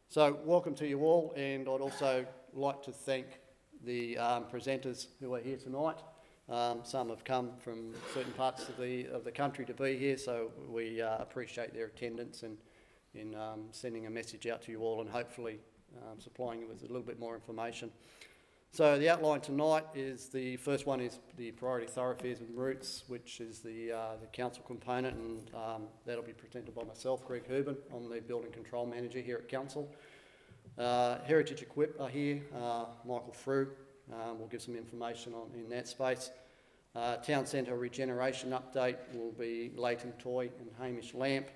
So welcome to you all, and I'd also like to thank the presenters who are here tonight. Some have come from certain parts of the country to be here, so we appreciate their attendance and in sending a message out to you all and hopefully supplying you with a little bit more information. So the outline tonight is the first one is the priority thoroughfares and routes, which is the council component, and that'll be presented by myself, Greg Hubin. I'm the building control manager here at council. Heritage Equip are here, Michael Frew will give some information in that space. Town Centre regeneration update will be Leighton Toy and Hamish Lamp.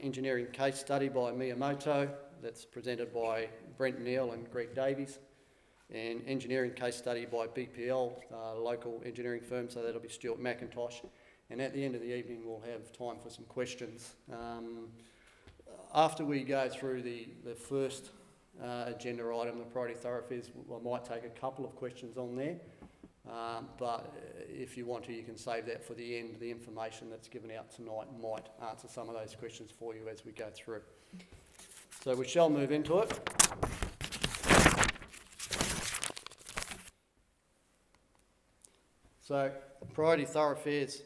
Engineering case study by Miyamoto, that's presented by Brent Neal and Greg Davies. And engineering case study by BPL, local engineering firm, so that'll be Stuart McIntosh. And at the end of the evening, we'll have time for some questions. After we go through the first agenda item, the priority thoroughfares, I might take a couple of questions on there. But if you want to, you can save that for the end. The information that's given out tonight might answer some of those questions for you as we go through. So we shall move into it. So priority thoroughfares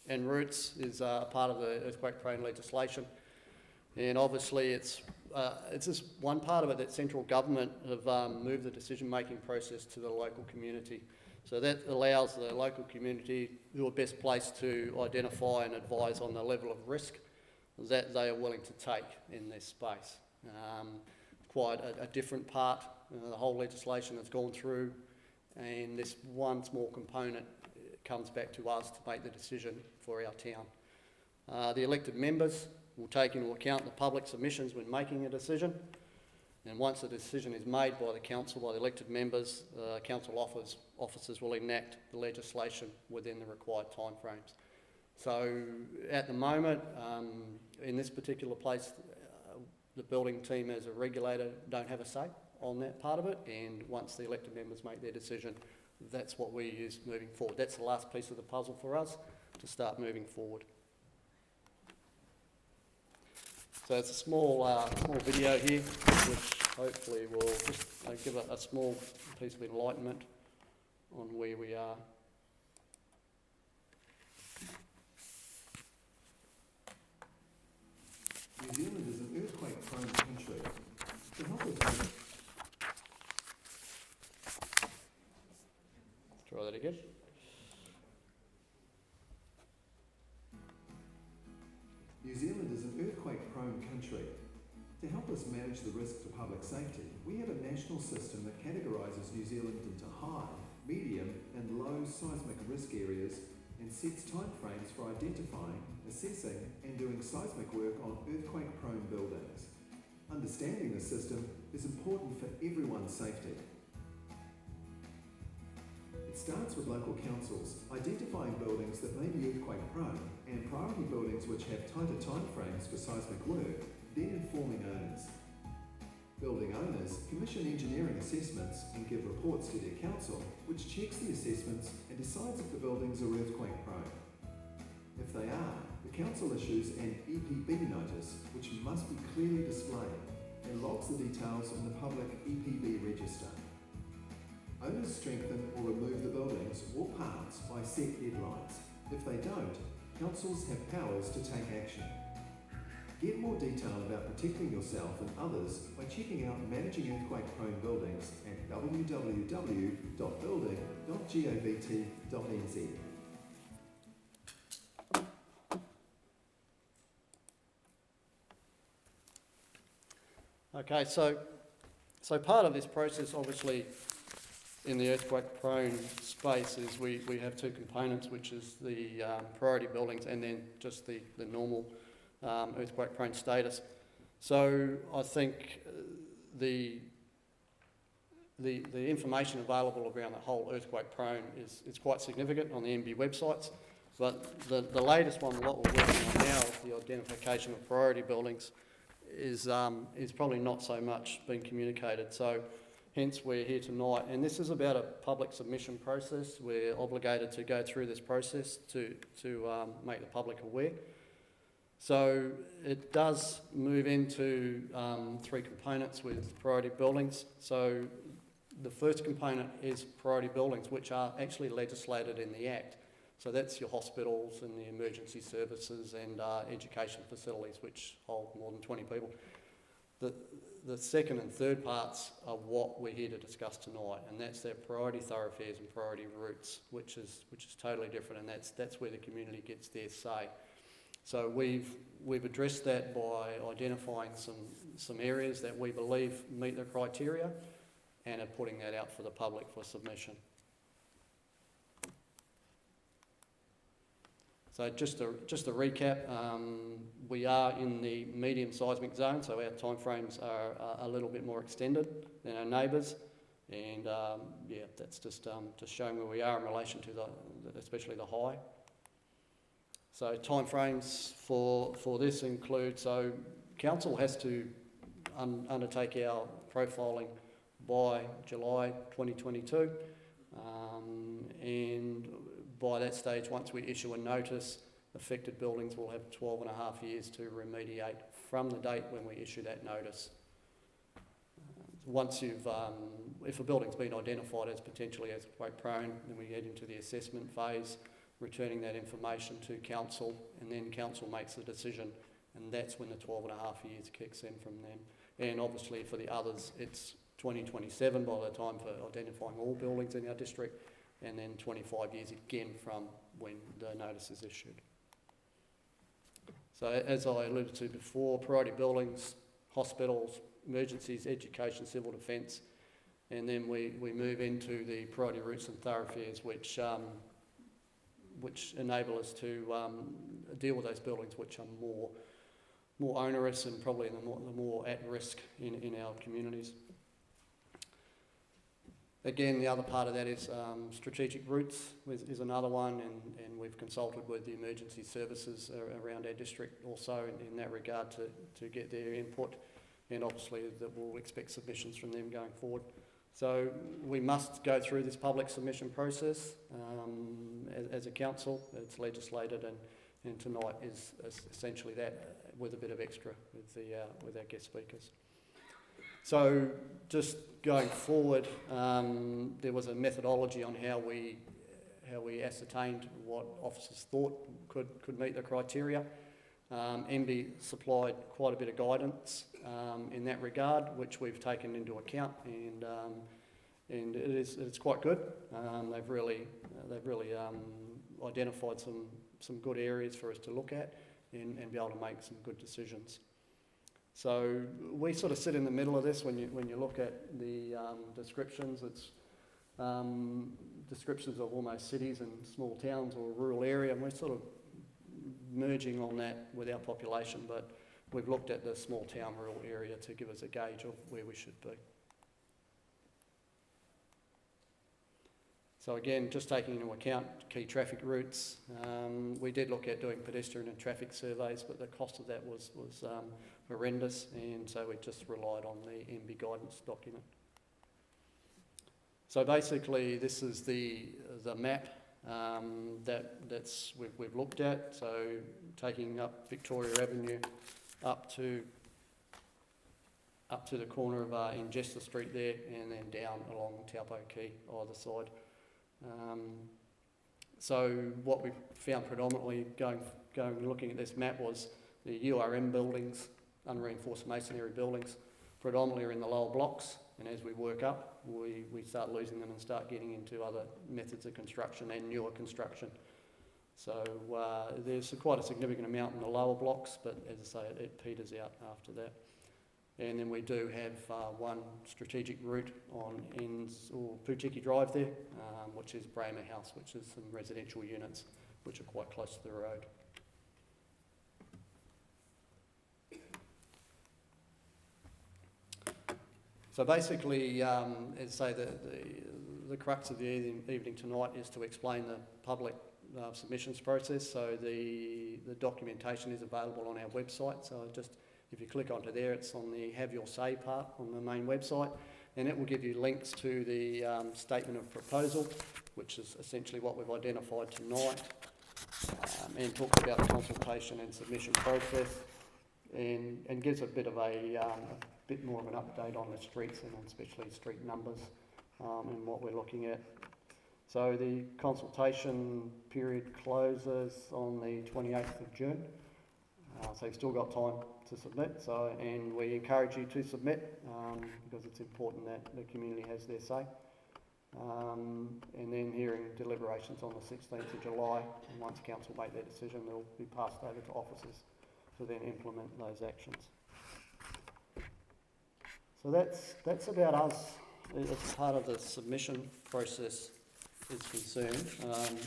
and routes is part of the earthquake-prone legislation, and obviously it's just one part of it that central government have moved the decision-making process to the local community. So that allows the local community who are best placed to identify and advise on the level of risk that they are willing to take in this space. Quite a different part, the whole legislation that's gone through, and this one small component comes back to us to make the decision for our town. The elected members will take into account the public submissions when making a decision, and once a decision is made by the council, by the elected members, council officers will enact the legislation within the required timeframes. So at the moment, in this particular place, the building team as a regulator don't have a say on that part of it, and once the elected members make their decision, that's what we use moving forward. That's the last piece of the puzzle for us to start moving forward. So it's a small video here, which hopefully will just give a small piece of enlightenment on where we are. New Zealand is an earthquake-prone country. To help us Try that again. New Zealand is an earthquake-prone country. To help us manage the risk to public safety, we have a national system that categorises New Zealand into high, medium and low seismic risk areas and sets timeframes for identifying, assessing and doing seismic work on earthquake-prone buildings. Understanding the system is important for everyone's safety. It starts with local councils identifying buildings that may be earthquake prone and priority buildings which have tighter timeframes for seismic work, then informing owners. Building owners commission engineering assessments and give reports to their council, which checks the assessments and decides if the buildings are earthquake prone. If they are, the council issues an EPB notice, which must be clearly displayed, and logs the details on the public EPB register. Owners strengthen or remove the buildings or parts by set deadlines. If they don't, councils have powers to take action. Get more detail about protecting yourself and others by checking out Managing Earthquake-Prone Buildings at www.building.govt.nz. Okay, so part of this process, obviously, in the earthquake-prone space is we have two components, which is the priority buildings and then just the normal earthquake-prone status. So I think the information available around the whole earthquake-prone is quite significant on the MB websites. But the latest one, what we're working on now, is the identification of priority buildings, is probably not so much being communicated. So hence we're here tonight, and this is about a public submission process. We're obligated to go through this process to make the public aware. So it does move into 3 components with priority buildings. So the first component is priority buildings, which are actually legislated in the Act. So that's your hospitals and the emergency services and education facilities, which hold more than 20 people. The second and third parts are what we're here to discuss tonight, and that's their priority thoroughfares and priority routes, which is totally different, and that's where the community gets their say. So we've addressed that by identifying some areas that we believe meet the criteria, and are putting that out for the public for submission. So just to recap, we are in the medium seismic zone, so our timeframes are a little bit more extended than our neighbours, and yeah, that's just showing where we are in relation to especially the high. So timeframes for this include, so council has to undertake our profiling by July 2022, and by that stage, once we issue a notice, affected buildings will have 12.5 years to remediate from the date when we issue that notice. Once if a building's been identified as potentially as quake prone, then we get into the assessment phase, returning that information to council, and then council makes the decision, and that's when the 12.5 years kicks in from them. And obviously for the others, it's 2027 by the time for identifying all buildings in our district, and then 25 years again from when the notice is issued. So as I alluded to before, priority buildings, hospitals, emergencies, education, civil defence, and then we move into the priority routes and thoroughfares, which enable us to deal with those buildings which are more onerous and probably the more at risk in our communities. Again, the other part of that is strategic routes is another one, and we've consulted with the emergency services around our district also in that regard to get their input, and obviously that we'll expect submissions from them going forward. So we must go through this public submission process as a council. It's legislated, and tonight is essentially that with a bit of extra with our guest speakers. So just going forward, there was a methodology on how we ascertained what officers thought could meet the criteria. MB supplied quite a bit of guidance in that regard, which we've taken into account, and it's quite good. They've really identified some good areas for us to look at and be able to make some good decisions. So we sort of sit in the middle of this when you look at the descriptions. It's descriptions of almost cities and small towns or a rural area, and we're sort of merging on that with our population, but we've looked at the small town rural area to give us a gauge of where we should be. So again, just taking into account key traffic routes, we did look at doing pedestrian and traffic surveys, but the cost of that was horrendous, and so we just relied on the MB guidance document. So basically, this is the map we've looked at. So taking up Victoria Avenue up to the corner of Ingesta Street there, and then down along Taupo Quay either side. So what we found predominantly going looking at this map was the URM buildings, unreinforced masonry buildings, predominantly are in the lower blocks, and as we work up, we start losing them and start getting into other methods of construction and newer construction. So there's quite a significant amount in the lower blocks, but as I say, it peters out after that. And then we do have one strategic route on Poochiki Drive there, which is Bramer House, which is some residential units which are quite close to the road. So basically, as I say, the crux of the evening tonight is to explain the public submissions process. So the documentation is available on our website. So if you click onto there, it's on the Have Your Say part on the main website, and it will give you links to the statement of proposal, which is essentially what we've identified tonight. and talks about the consultation and submission process, and gives a bit of a bit more of an update on the streets and especially street numbers and what we're looking at. So the consultation period closes on the 28th of June. So you've still got time to submit. And we encourage you to submit because it's important that the community has their say. And then hearing deliberations on the 16th of July, and once council make their decision, they'll be passed over to officers to then implement those actions. So that's about us as part of the submission process is concerned.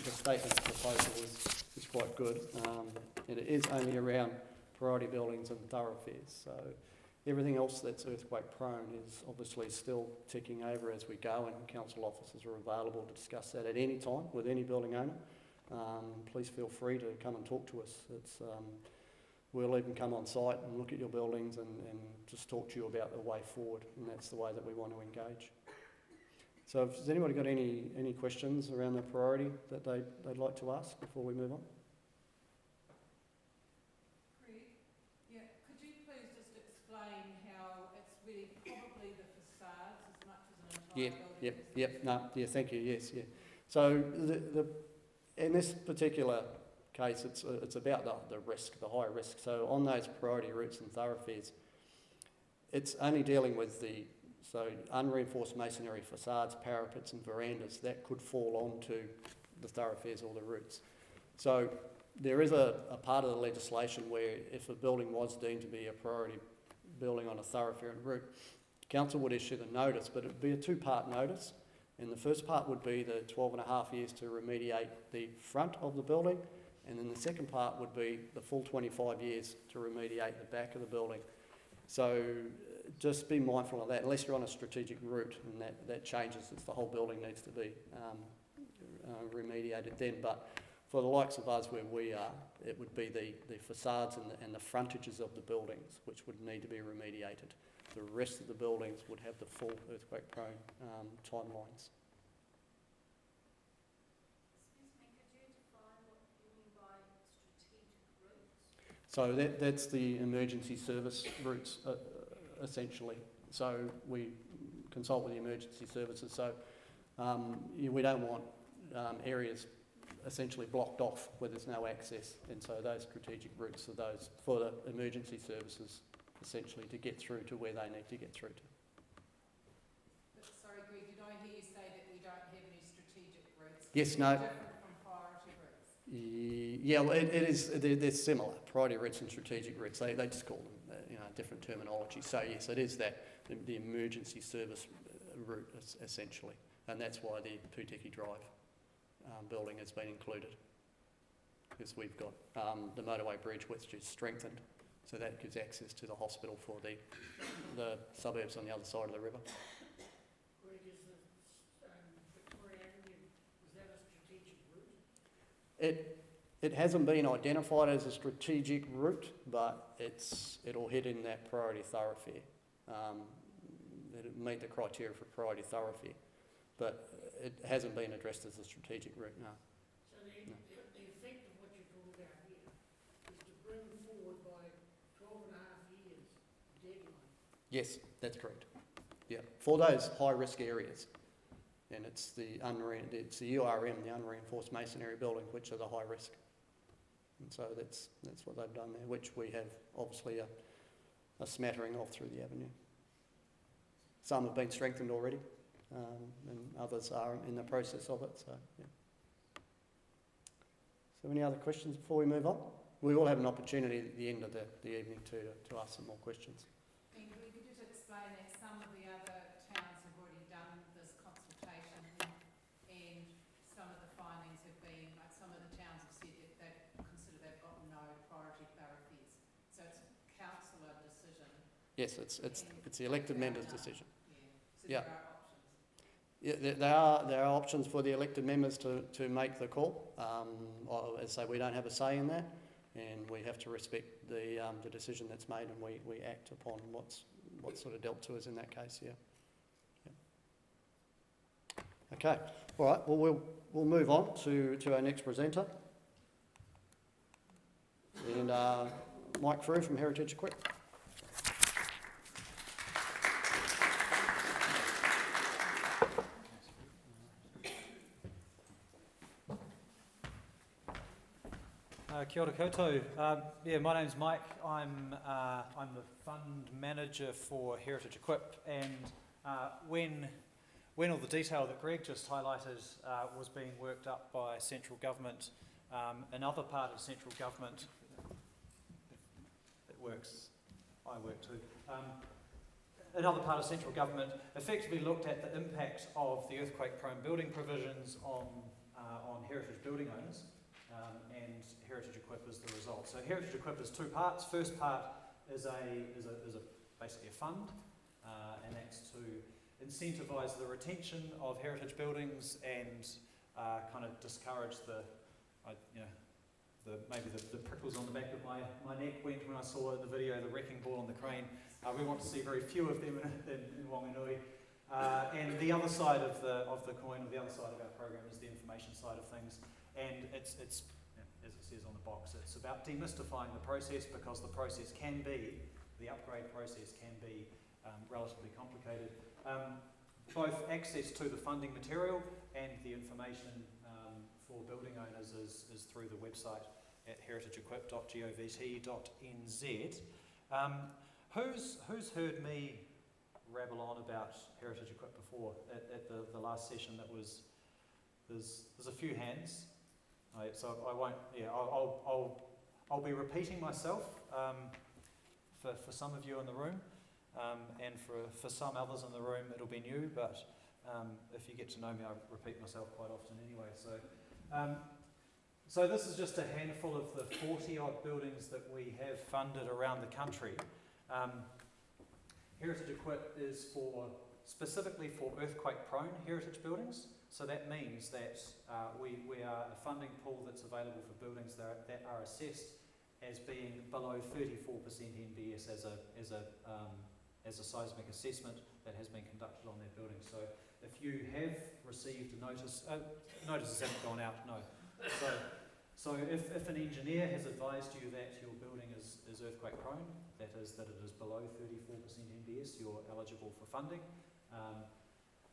The statement proposal is quite good, and it is only around priority buildings and thoroughfares. So everything else that's earthquake prone is obviously still ticking over as we go, and council officers are available to discuss that at any time with any building owner. Please feel free to come and talk to us. We'll even come on site and look at your buildings and just talk to you about the way forward, and that's the way that we want to engage. So has anybody got any questions around the priority that they'd like to ask before we move on? Craig, yeah, could you please just explain how it's really probably the facades as much as an entire building? Thank you, yes, yeah. So in this particular case, it's about the risk, the high risk. So on those priority routes and thoroughfares, it's only dealing with unreinforced masonry facades, parapets and verandas that could fall onto the thoroughfares or the routes. So there is a part of the legislation where if a building was deemed to be a priority building on a thoroughfare and route, council would issue the notice, but it would be a two-part notice. And the first part would be the 12.5 years to remediate the front of the building, and then the second part would be the full 25 years to remediate the back of the building. So just be mindful of that, unless you're on a strategic route, and that changes. It's the whole building needs to be remediated then. But for the likes of us where we are, it would be the facades and the frontages of the buildings which would need to be remediated. The rest of the buildings would have the full earthquake-prone timelines. Excuse me, could you define what you mean by strategic routes? So that's the emergency service routes, essentially. So we consult with the emergency services. So we don't want areas essentially blocked off where there's no access. And so those strategic routes are those for the emergency services, essentially, to get through to where they need to get through to. But sorry, Greg, did I hear you say that we don't have any strategic routes? Yes, no. Different from priority routes? Yeah, well, it is. They're similar. Priority routes and strategic routes. They just call them different terminology. So yes, it is that the emergency service route essentially, and that's why the Putiki Drive building has been included, because we've got the motorway bridge which is strengthened, so that gives access to the hospital for the suburbs on the other side of the river. Greg, is the Victoria Avenue, is that a strategic route? It hasn't been identified as a strategic route, but it'll hit in that priority thoroughfare. It'll meet the criteria for priority thoroughfare, but it hasn't been addressed as a strategic route, no. So the effect of what you're talking about here is to bring forward by 12.5 years deadline. Yes, that's correct. Yeah, for those high-risk areas, and it's the URM, the unreinforced masonry building, which are the high risk. And so that's what they've done there, which we have obviously a smattering of through the avenue. Some have been strengthened already, and others are in the process of it. So, yeah. So, any other questions before we move on? We will have an opportunity at the end of the evening to ask some more questions. And could you just explain that some of the other towns have already done this consultation, and some of the findings have been, like some of the towns have said that they consider they've got no priority thoroughfares. So it's a councillor decision. Yes, it's the elected member's decision. Yeah. So Yeah. there are options. Yeah, there are options for the elected members to make the call. As I say, we don't have a say in that, and we have to respect the decision that's made, and we act upon what's sort of dealt to us in that case. Yeah. Okay. All right. Well, we'll move on to our next presenter. And Mike Frew from Heritage Equip. Kia ora koutou. My name's Mike. I'm the fund manager for Heritage Equip, and when all the detail that Greg just highlighted was being worked up by central government, another part of central government that works, I work too. Another part of central government effectively looked at the impact of the earthquake-prone building provisions on heritage building owners. And Heritage Equip is the result. So Heritage Equip is two parts. First part is basically a fund, and that's to incentivise the retention of heritage buildings and kind of discourage maybe the prickles on the back of my neck went when I saw in the video the wrecking ball on the crane. We want to see very few of them in Whanganui. And the other side of the coin, or the other side of our program, is the information side of things. And it's as it says on the box, it's about demystifying the process, because the upgrade process can be relatively complicated. Both access to the funding material and the information for building owners is through the website at heritageequip.govt.nz. Who's heard me rabble on about Heritage Equip before at the last session? There's a few hands. So I won't. Yeah, I'll be repeating myself for some of you in the room, and for some others in the room it'll be new. But if you get to know me, I repeat myself quite often anyway. So this is just a handful of the 40-odd buildings that we have funded around the country. Heritage Equip is specifically for earthquake-prone heritage buildings. So that means that we are a funding pool that's available for buildings that are assessed as being below 34% NBS as a seismic assessment that has been conducted on their building. So if you have received a notice, notices haven't gone out, no. So if an engineer has advised you that your building is earthquake prone, that is that it is below 34% NBS, you're eligible for funding.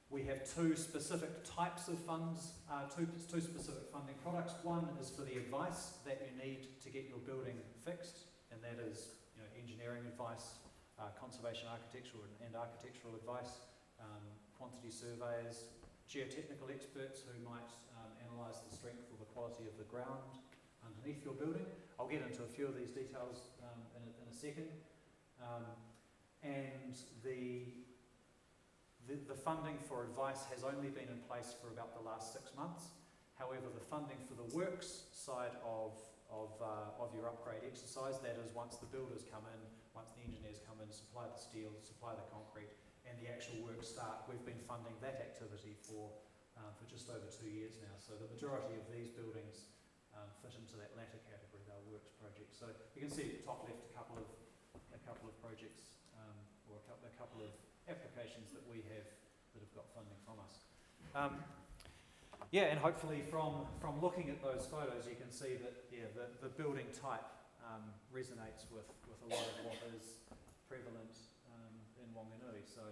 We have two specific types of funds, two specific funding products. One is for the advice that you need to get your building fixed, and that is engineering advice, conservation architectural and architectural advice, quantity surveyors, geotechnical experts who might analyse the strength or the quality of the ground underneath your building. I'll get into a few of these details in a second. And the funding for advice has only been in place for about the last 6 months. However, the funding for the works side of your upgrade exercise, that is once the builders come in, once the engineers come in, supply the steel, supply the concrete, and the actual works start, we've been funding that activity for just over 2 years now. So the majority of these buildings fit into that latter category, our works projects. So you can see at the top left a couple of projects or a couple of applications that we have that have got funding from us. And hopefully from looking at those photos, you can see that the building type resonates with a lot of what is prevalent in Whanganui. So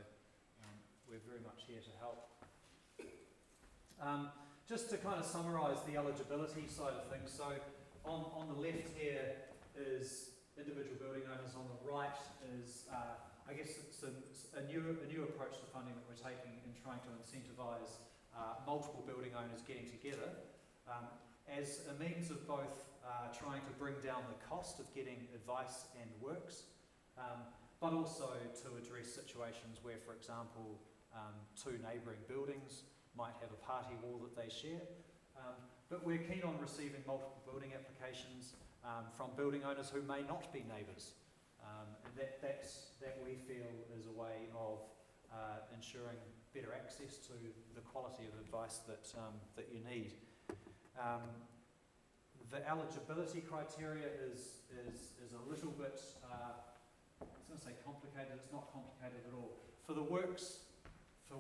we're very much here to help. Just to kind of summarise the eligibility side of things. So on the left here is individual building owners. On the right is I guess it's a new approach to funding that we're taking in trying to incentivise multiple building owners getting together as a means of both trying to bring down the cost of getting advice and works, but also to address situations where, for example, two neighbouring buildings might have a party wall that they share. But we're keen on receiving multiple building applications from building owners who may not be neighbours. And that we feel is a way of ensuring better access to the quality of advice that you need. The eligibility criteria is a little bit, I was going to say complicated. It's not complicated at all. For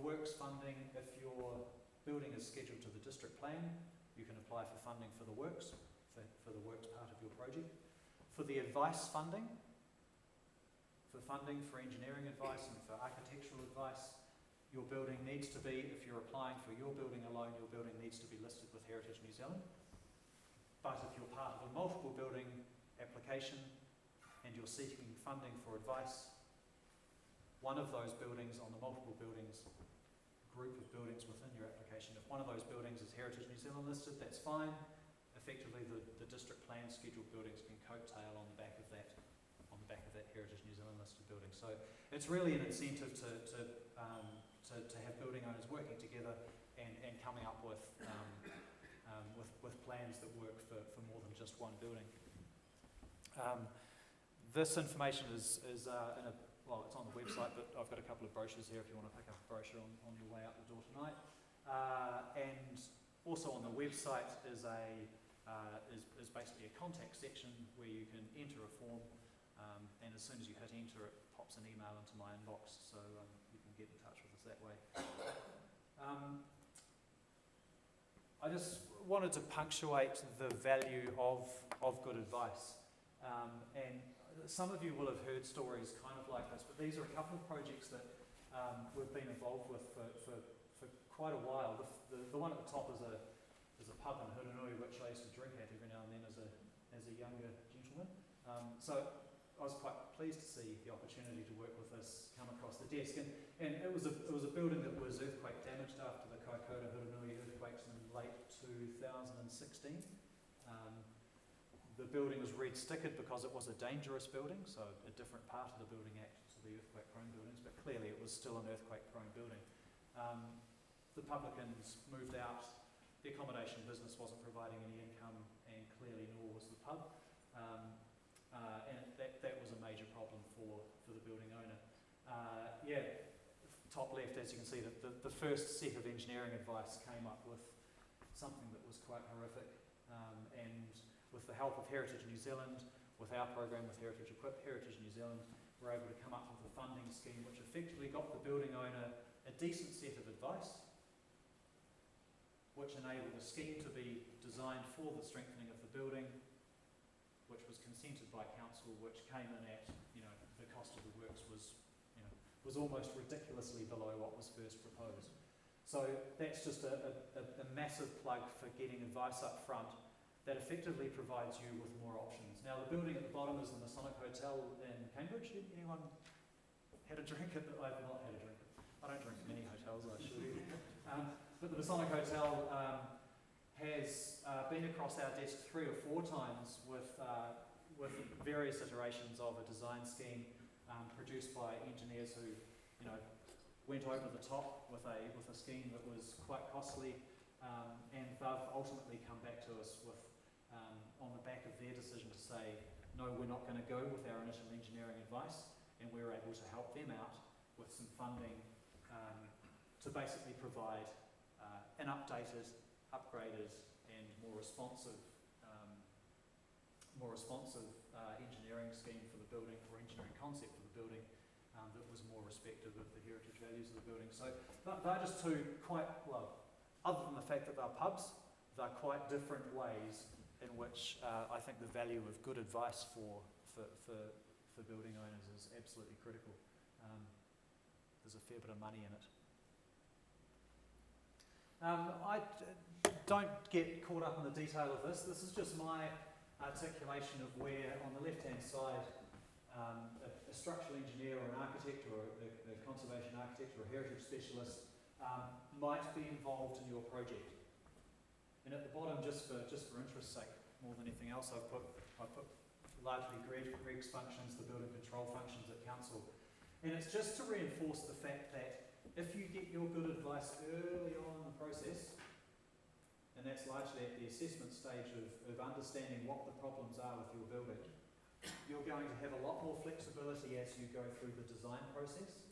works funding, if your building is scheduled to the district plan, you can apply for funding for the works, for the works part of your project. For the advice funding, for funding for engineering advice and for architectural advice, your building needs to be, if you're applying for your building alone, your building needs to be listed with Heritage New Zealand. But if you're part of a multiple building application and you're seeking funding for advice, one of those buildings on the multiple buildings, group of buildings within your application, if one of those buildings is Heritage New Zealand listed, that's fine. Effectively, the district plan scheduled buildings can coattail on the back of that Heritage New Zealand listed building. So it's really an incentive to have building owners working together and coming up with plans that work for more than just one building. This information is it's on the website, but I've got a couple of brochures here if you want to pick up a brochure on your way out the door tonight. And also on the website is basically a contact section where you can enter a form, and as soon as you hit enter, it pops an email into my inbox, so you can get in touch with us that way. I just wanted to punctuate the value of good advice, and some of you will have heard stories kind of like this, but these are a couple of projects that we've been involved with for quite a while. The one at the top is a pub in Whanganui, which I used to drink at every now and then as a younger gentleman. So I was quite pleased to see the opportunity to work with this come across the desk, and it was a building that was earthquake damaged after the Kaikoura Whanganui earthquakes in late 2016. The building was red stickered because it was a dangerous building, so a different part of the Building Act to the earthquake prone buildings, but clearly it was still an earthquake prone building. The publicans moved out, the accommodation business wasn't providing any income, and clearly nor was the pub. And that was a major problem for the building owner. Top left, as you can see, the first set of engineering advice came up with something that was quite horrific, and with the help of Heritage New Zealand, with our program with Heritage Equip, Heritage New Zealand were able to come up with a funding scheme which effectively got the building owner a decent set of advice, which enabled a scheme to be designed for the strengthening of the building, which was consented by council, which came in at, the cost of the works was almost ridiculously below what was first proposed. So that's just a massive plug for getting advice up front that effectively provides you with more options. Now the building at the bottom is the Masonic Hotel in Cambridge. Anyone had a drink at I've not had a drink. I don't drink many hotels, I assure you. But the Masonic Hotel has been across our desk 3 or 4 times with various iterations of a design scheme produced by engineers who, went over the top with a scheme that was quite costly, and they've ultimately come back to us with, on the back of their decision to say, no, we're not going to go with our initial engineering advice, and we're able to help them out with some funding to basically provide an updated, upgraded, and more responsive engineering scheme for the building, or engineering concept for the building, that was more respective of the heritage values of the building. So they're just two quite, other than the fact that they're pubs, they're quite different ways in which I think the value of good advice for building owners is absolutely critical. There's a fair bit of money in it. I don't get caught up in the detail of this. This is just my articulation of where, on the left-hand side, a structural engineer or an architect or a conservation architect or a heritage specialist might be involved in your project. And at the bottom, just for interest's sake, more than anything else, I've put largely Greg's functions, the building control functions at council. And it's just to reinforce the fact that if you get your good advice early on in the process, and that's largely at the assessment stage of understanding what the problems are with your building, you're going to have a lot more flexibility as you go through the design process,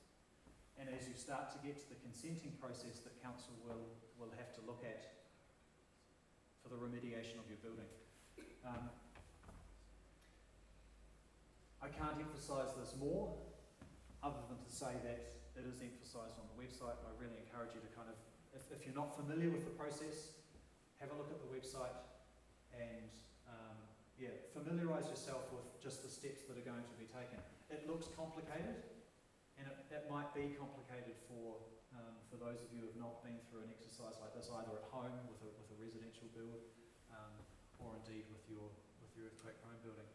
and as you start to get to the consenting process that council will have to look at for the remediation of your building. I can't emphasise this more, other than to say that it is emphasised on the website. I really encourage you to kind of, if you're not familiar with the process, have a look at the website. And for familiarise yourself with just the steps that are going to be taken. It looks complicated, and it might be complicated for those of you who have not been through an exercise like this, either at home with a residential build, or indeed with your earthquake-prone building.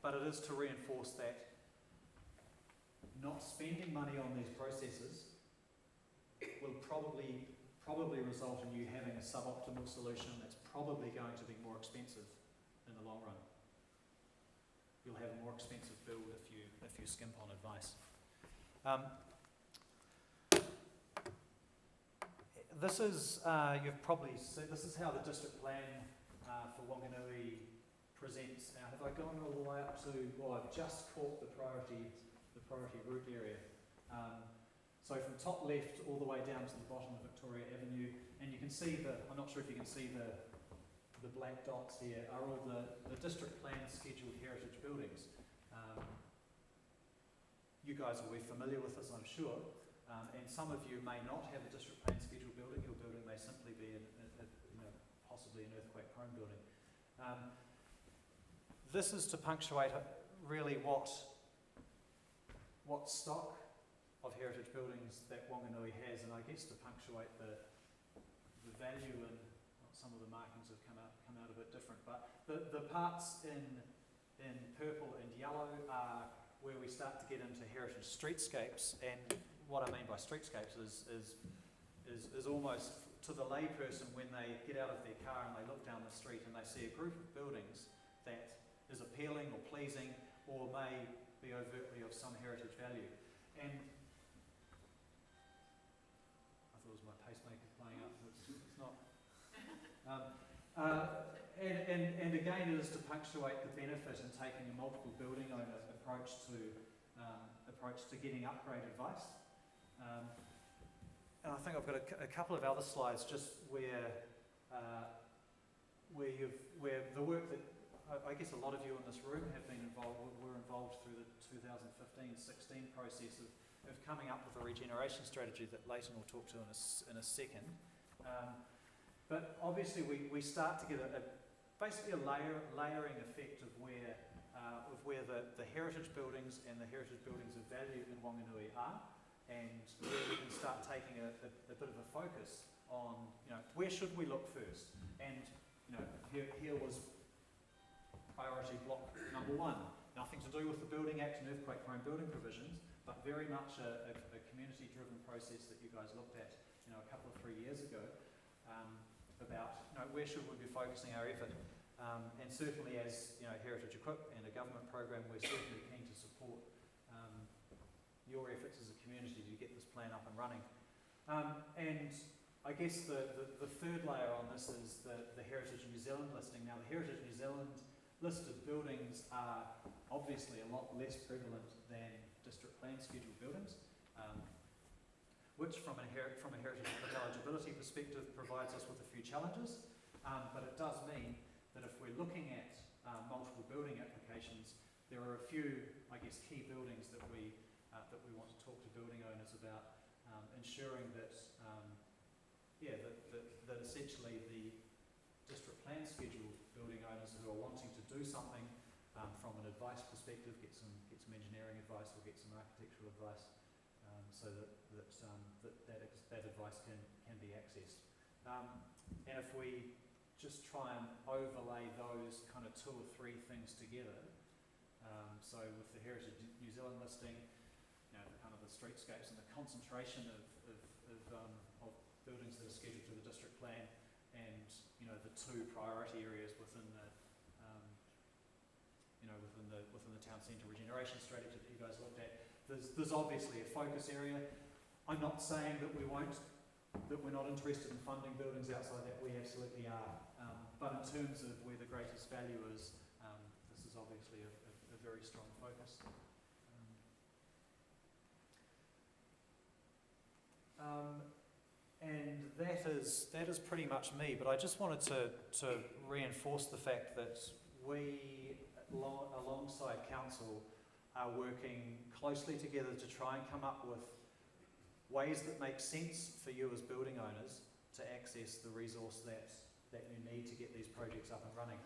But it is to reinforce that not spending money on these processes will probably result in you having a suboptimal solution that's probably going to be more expensive in the long run. You'll have a more expensive build if you skimp on advice. This is you've probably seen, this is how the district plan for Whanganui presents. Now, have I gone all the way up to? Well, I've just caught the priority route area. So from top left all the way down to the bottom of Victoria Avenue, and you can see I'm not sure if you can see the black dots here are all the district plan scheduled heritage buildings. You guys will be familiar with this, I'm sure, and some of you may not have a district plan scheduled building. Your building may simply be possibly an earthquake-prone building. This is to punctuate really what stock of heritage buildings that Whanganui has, and I guess to punctuate the value, and some of the markings have come out a bit different, but the parts in purple and yellow are where we start to get into heritage streetscapes, and what I mean by streetscapes is almost to the layperson when they get out of their car and they look down the street and they see a group of buildings that is appealing or pleasing or may be overtly of some heritage value. And I thought it was my pacemaker playing up, it's not. And again, it is to punctuate the benefit in taking a multiple building owner approach to getting upgrade advice. And I think I've got a couple of other slides just where the work that I guess a lot of you in this room were involved through the 2015-16 process of coming up with a regeneration strategy that Leighton will talk to in a second. But obviously we start to get basically a layering effect of where the heritage buildings and the heritage buildings of value in Whanganui are, and where we can start taking a bit of a focus on, where should we look first? And here was priority block number 1. Nothing to do with the Building Act and earthquake-prone building provisions, but very much a community-driven process that you guys looked at, a couple of 3 years ago, about where should we be focusing our effort. And certainly as Heritage Equip and a government program, we're certainly keen to support your efforts as a community to get this plan up and running. And I guess the third layer on this is the Heritage New Zealand listing. Now, the Heritage New Zealand listed buildings are obviously a lot less prevalent than district plan scheduled buildings, which from a heritage eligibility perspective provides us with a few challenges, but it does mean that if we're looking at multiple building applications, there are a few, I guess, key buildings that we want to talk to building owners about, ensuring that that essentially the district plan scheduled building owners who are wanting to do something from an advice perspective get some engineering advice or get some architectural advice, so that advice can be accessed. And if we just try and overlay those kind of 2 or 3 things together, so with the Heritage New Zealand listing, kind of the streetscapes and the concentration of buildings that are scheduled to the district plan, and the 2 priority areas within the within the town centre regeneration strategy that you guys looked at, there's obviously a focus area. I'm not saying that we're not interested in funding buildings outside that. We absolutely are. But in terms of where the greatest value is, this is obviously a very strong focus. And that is pretty much me, but I just wanted to reinforce the fact that we, alongside Council, are working closely together to try and come up with ways that make sense for you as building owners to access the resource that that you need to get these projects up and running.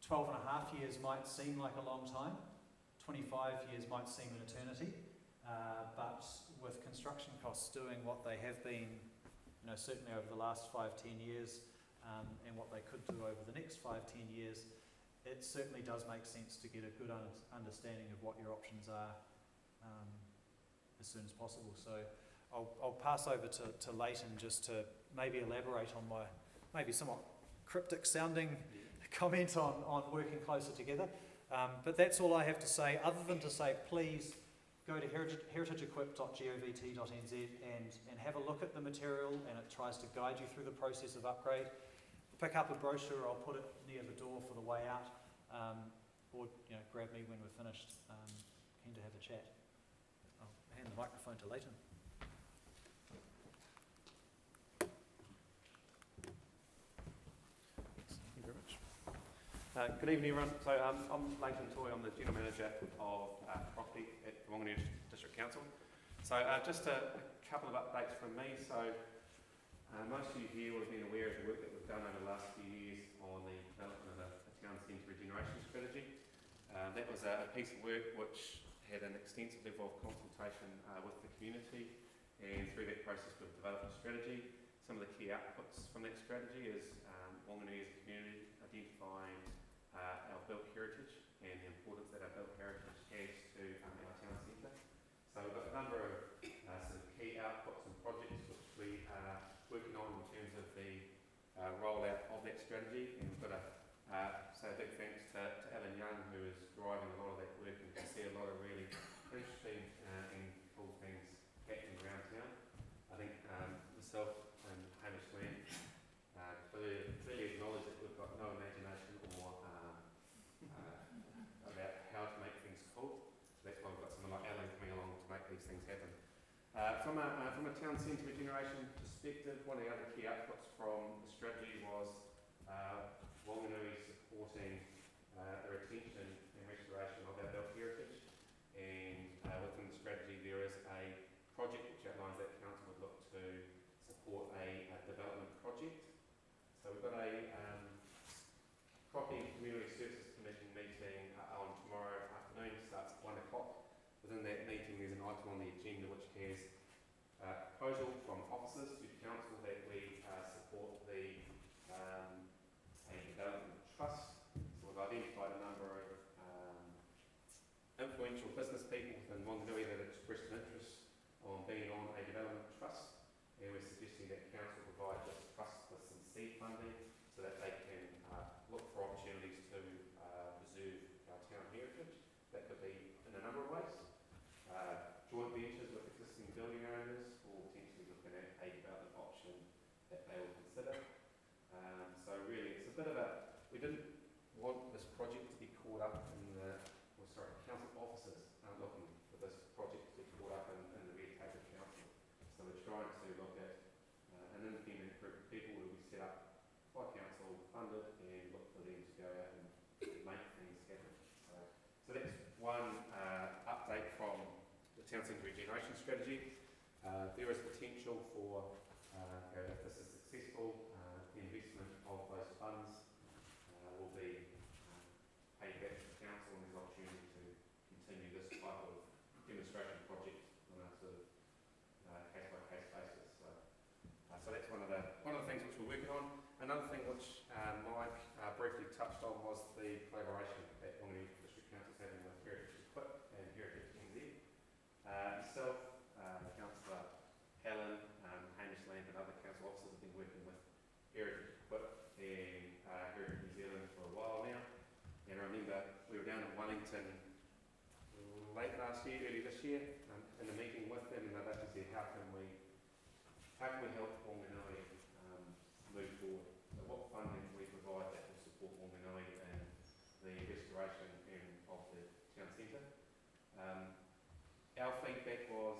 12 and a half years might seem like a long time, 25 years might seem an eternity, but with construction costs doing what they have been, certainly over the last 5-10 years, and what they could do over the next 5-10 years, it certainly does make sense to get a good understanding of what your options are as soon as possible. So I'll pass over to Leighton just to maybe elaborate on my maybe somewhat cryptic sounding comment on working closer together. But that's all I have to say, other than to say please go to heritageequip.govt.nz and have a look at the material, and it tries to guide you through the process of upgrade. Pick up a brochure, I'll put it near the door for the way out, or grab me when we're finished. Keen to have a chat. I'll hand the microphone to Leighton. Thank you very much. Good evening, everyone. So I'm Leighton Toy. I'm the General Manager of Property at the Whanganui District Council. So just a couple of updates from me. So most of you here will have been aware of the work that we've done over the last few years on the development of a town centre regeneration strategy. That was a piece of work which had an extensive level of consultation with the community, and through that process we've developed a strategy. Some of the key outputs from that strategy is Whanganui as a community identifying our built heritage and the importance that our built heritage has to our town centre. So we've got a number of sort of key outputs and projects which we are working on in terms of the rollout of that strategy, and we've got to say a big thanks to Alan Young, who is driving a lot of that work, and can see a lot of really interesting and cool things happening around town. I think myself and Hamish Land clearly acknowledge that we've got no imagination or about how to make things cool. So that's why we've got someone like Alan coming along to make these things happen. From a town centre regeneration perspective, one of the other key outputs from the strategy was Whanganui supporting the retention and restoration of our built heritage. And within the strategy there is a project which outlines that council would look to support a development project. So we've got a Property and Community Services Commission meeting on tomorrow afternoon, starts at 1 o'clock. Within that meeting there's an item on the agenda which has a proposal from officers to council that we support a development trust. So we've identified a number of influential business people within Whanganui that have expressed an interest on being on a development trust, and we're suggesting that council provide this trust with some seed funding so that they can look for opportunities to preserve our town heritage. That could be in a number of ways. Joint ventures with existing building owners, or potentially looking at a development option that they will consider. So really it's a bit of we didn't want this project to be caught up in council officers aren't looking for this project to be caught up in the red tape of council. So we're trying to look at an independent group of people who we set up by council, funded, and look for them to go out and make things happen. So that's one update from the town centre regeneration strategy. There is potential for, if this is successful, the investment of those funds will be paid back to the council, and there's an opportunity to continue this type of demonstration project on a sort of case-by-case basis. So that's one of the things which we're working on. Another thing which Mike briefly touched on was the collaboration that Whanganui District Council is having with Heritage Equip and Heritage NZ. Myself, Councillor Helen, Hamish Land and other council officers have been working with Heritage Equip and Heritage New Zealand for a while now. And I remember we were down in Wellington late last year, early this year, in a meeting with them, and they basically said, how can we help Whanganui move forward? So what funding can we provide that will support Whanganui and the restoration of the town centre? Our feedback was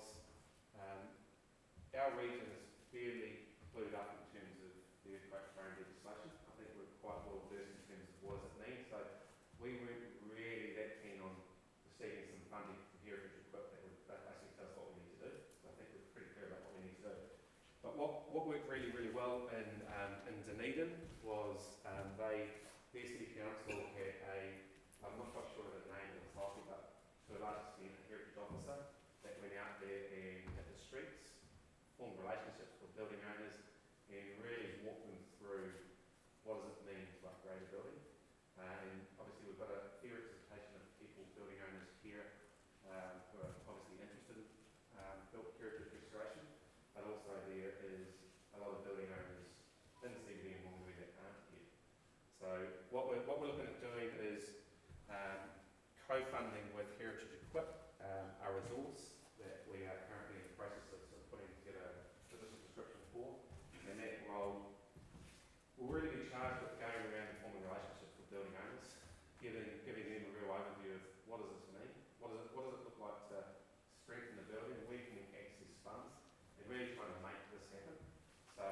our region is fairly clued up in terms of the earthquake-prone legislation. I think we're quite well versed in terms of what does it mean. So we weren't really that keen on receiving some funding from Heritage Equip that would basically tell us what we need to do. So I think we're pretty clear about what we need to do. But what their city council had I'm not quite sure of the name of the title, but to a large extent a heritage officer that went out there and hit the streets, formed relationships with building owners, and really walked them through what does it mean to upgrade a building. And obviously we've got a fair representation of people, building owners here, who are obviously interested in built heritage restoration, but also there is a lot of building owners in the CBD and Whanganui that aren't here. So what we're looking at doing is co-funding with Heritage Equip, a resource that we are currently in the process of sort of putting together a position description for, and that role will really be charged with going around and forming relationships with building owners, giving them a real overview of what does this mean, what does it look like to strengthen the building, where can we access funds, and really trying to make this happen. So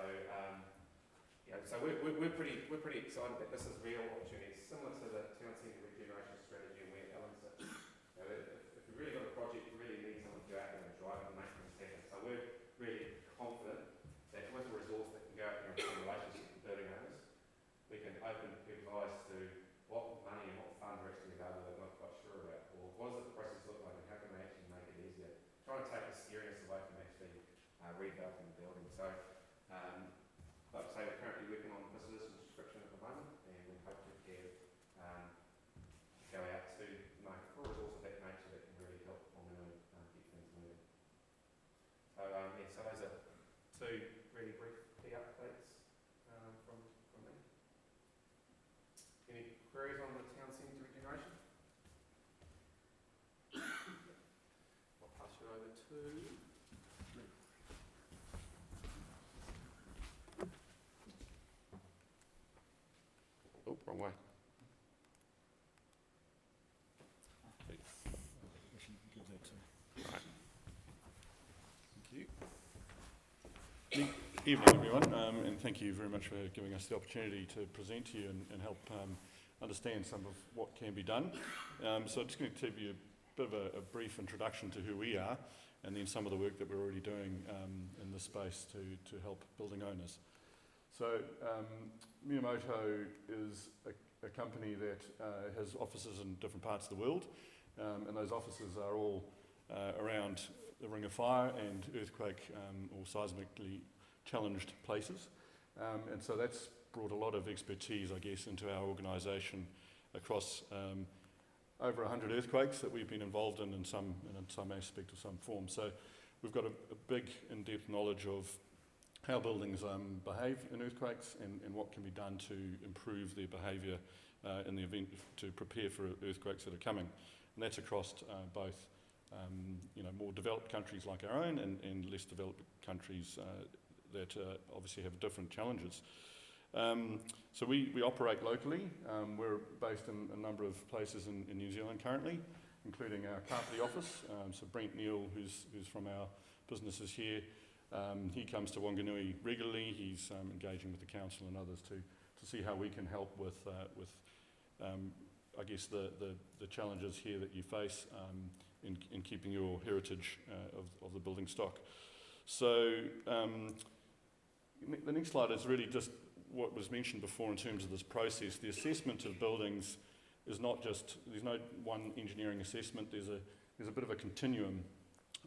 so we're pretty excited that this is real opportunities, similar to the town centre regeneration strategy and where Ellen sits. If we've really got a project, we really need someone to go out there and drive it and make things happen. So we're really confident that with a resource that can go out there and form relationships with building owners, we can open people's eyes to what money and what funds are actually available that we're not quite sure about, or what does the process look like and how can they actually make it easier. Try and take the scariness away from actually redeveloping the building. So like I say, we're currently working on this description at the moment, and we hope to go out to the market for a resource of that nature that can really help Whanganui get things moving. So so those are two really brief key updates from me. Any queries on the town centre regeneration? I'll pass you over to. Oh, wrong way. Evening everyone, and thank you very much for giving us the opportunity to present to you and help understand some of what can be done. So I'm just going to give you a bit of a brief introduction to who we are, and then some of the work that we're already doing in this space to help building owners. So Miyamoto is a company that has offices in different parts of the world, and those offices are all around the Ring of Fire and earthquake or seismically challenged places. And so that's brought a lot of expertise, I guess, into our organisation across over 100 earthquakes that we've been involved in some aspect or some form. So we've got a big in-depth knowledge of how buildings behave in earthquakes and what can be done to improve their behaviour in the event to prepare for earthquakes that are coming. And that's across both more developed countries like our own and less developed countries that obviously have different challenges. So we operate locally. We're based in a number of places in New Zealand currently, including our Kapiti office. So Brent Neal, who's from our businesses here, he comes to Whanganui regularly. He's engaging with the council and others to see how we can help with I guess the challenges here that you face in keeping your heritage of the building stock. So the next slide is really just what was mentioned before in terms of this process. The assessment of buildings is not just, there's no one engineering assessment, there's a bit of a continuum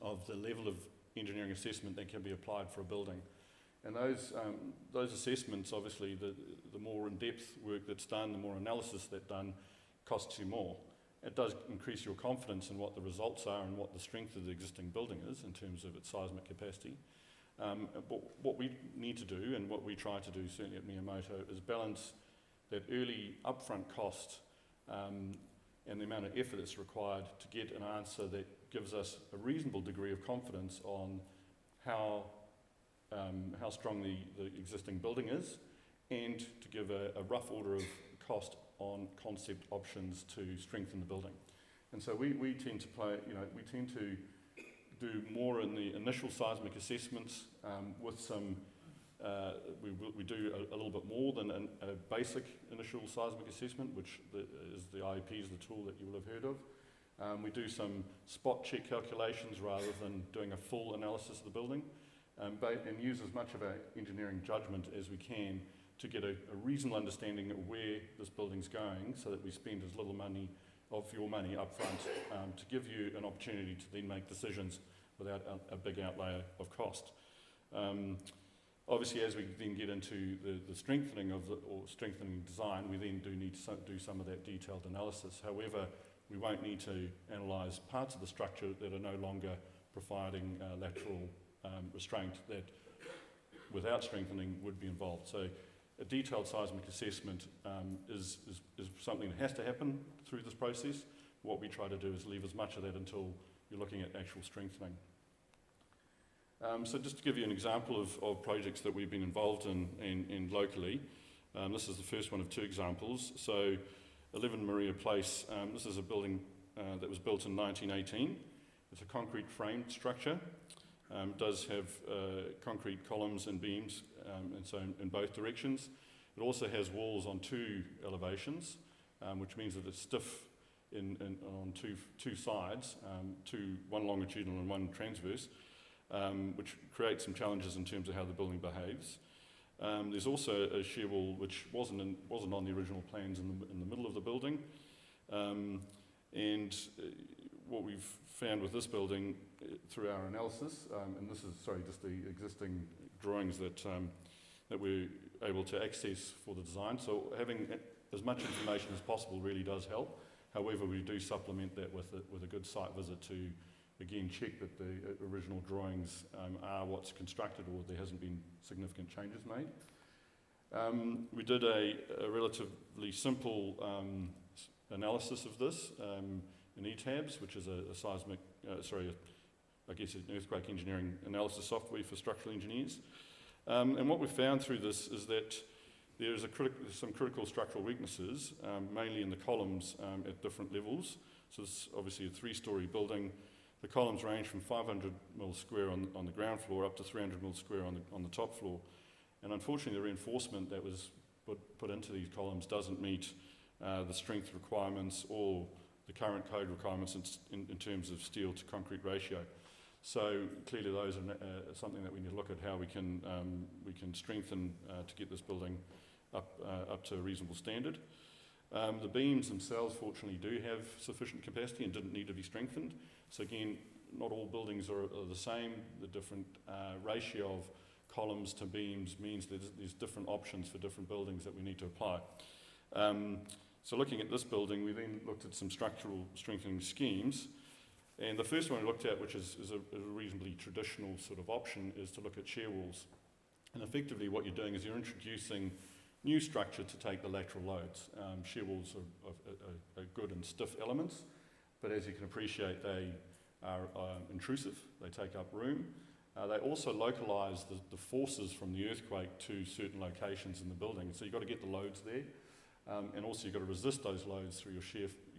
of the level of engineering assessment that can be applied for a building. And those assessments, obviously, the more in-depth work that's done, the more analysis that's done, costs you more. It does increase your confidence in what the results are and what the strength of the existing building is in terms of its seismic capacity. But what we need to do, and what we try to do certainly at Miyamoto, is balance that early upfront cost and the amount of effort that's required to get an answer that gives us a reasonable degree of confidence on how strong the existing building is, and to give a rough order of cost on concept options to strengthen the building. And so we tend to we tend to do more in the initial seismic assessments with some, we do a little bit more than a basic initial seismic assessment, which is the IEP is the tool that you will have heard of. We do some spot check calculations rather than doing a full analysis of the building, and use as much of our engineering judgment as we can to get a reasonable understanding of where this building's going, so that we spend as little money of your money up front, to give you an opportunity to then make decisions without a big outlay of cost. Obviously, as we then get into the strengthening or strengthening design, we then do need to do some of that detailed analysis. However, we won't need to analyse parts of the structure that are no longer providing lateral restraint that, without strengthening, would be involved. So a detailed seismic assessment is something that has to happen through this process. What we try to do is leave as much of that until you're looking at actual strengthening. So just to give you an example of projects that we've been involved in locally, this is the first one of two examples. So 11 Maria Place, this is a building that was built in 1918. It's a concrete framed structure. It does have concrete columns and beams, and so in both directions. It also has walls on two elevations, which means that it's stiff on two sides, one longitudinal and one transverse, which creates some challenges in terms of how the building behaves. There's also a shear wall which wasn't on the original plans in the middle of the building, and what we've found with this building through our analysis, and this is just the existing drawings that we're able to access for the design. So having as much information as possible really does help. However, we do supplement that with a good site visit to again check that the original drawings are what's constructed, or there hasn't been significant changes made. We did a relatively simple analysis of this in ETABS, which is a seismic, an earthquake engineering analysis software for structural engineers. And what we found through this is that there's some critical structural weaknesses, mainly in the columns at different levels. So it's obviously a 3-storey building. The columns range from 500 mil square on the ground floor up to 300 mil square on the top floor. And unfortunately, the reinforcement that was put into these columns doesn't meet the strength requirements or the current code requirements in terms of steel to concrete ratio. So clearly those are something that we need to look at how we can strengthen to get this building up to a reasonable standard. The beams themselves fortunately do have sufficient capacity and didn't need to be strengthened. So again, not all buildings are the same. The different ratio of columns to beams means that there's different options for different buildings that we need to apply. So looking at this building, we then looked at some structural strengthening schemes. And the first one we looked at, which is a reasonably traditional sort of option, is to look at shear walls. And effectively what you're doing is you're introducing new structure to take the lateral loads. Shear walls are good and stiff elements, but as you can appreciate, they are intrusive. They take up room. They also localise the forces from the earthquake to certain locations in the building. So you've got to get the loads there, and also you've got to resist those loads through your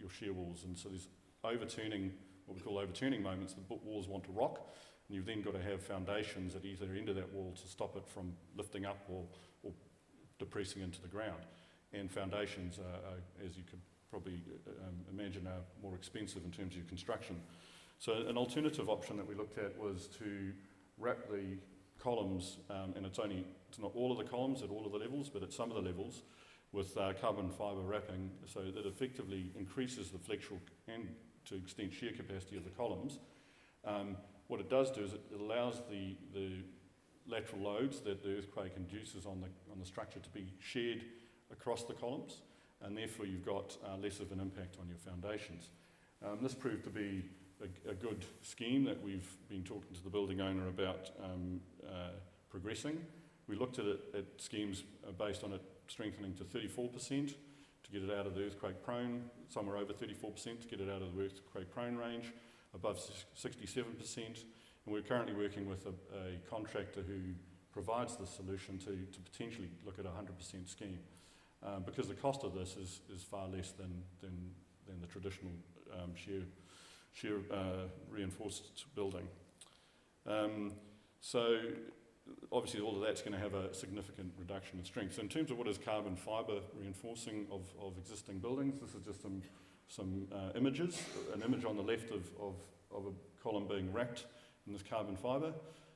shear walls. And so there's overturning, what we call overturning moments. The walls want to rock, and you've then got to have foundations at either end of that wall to stop it from lifting up or depressing into the ground. And foundations, as you could probably imagine, are more expensive in terms of your construction. So an alternative option that we looked at was to wrap the columns, and it's not all of the columns at all of the levels, but at some of the levels, with carbon fibre wrapping, so that effectively increases the flexural and to extent shear capacity of the columns. What it does do is it allows the lateral loads that the earthquake induces on the structure to be shared across the columns, and therefore you've got less of an impact on your foundations. This proved to be a good scheme that we've been talking to the building owner about progressing. We looked at schemes based on it strengthening to 34% to get it out of the earthquake prone, somewhere over 34% to get it out of the earthquake prone range, above 67%. And we're currently working with a contractor who provides the solution to potentially look at a 100% scheme, because the cost of this is far less than the traditional shear reinforced building. So obviously all of that's going to have a significant reduction in strength. So in terms of what is carbon fibre reinforcing of existing buildings, this is just some images. An image on the left of a column being wrapped in this carbon fibre.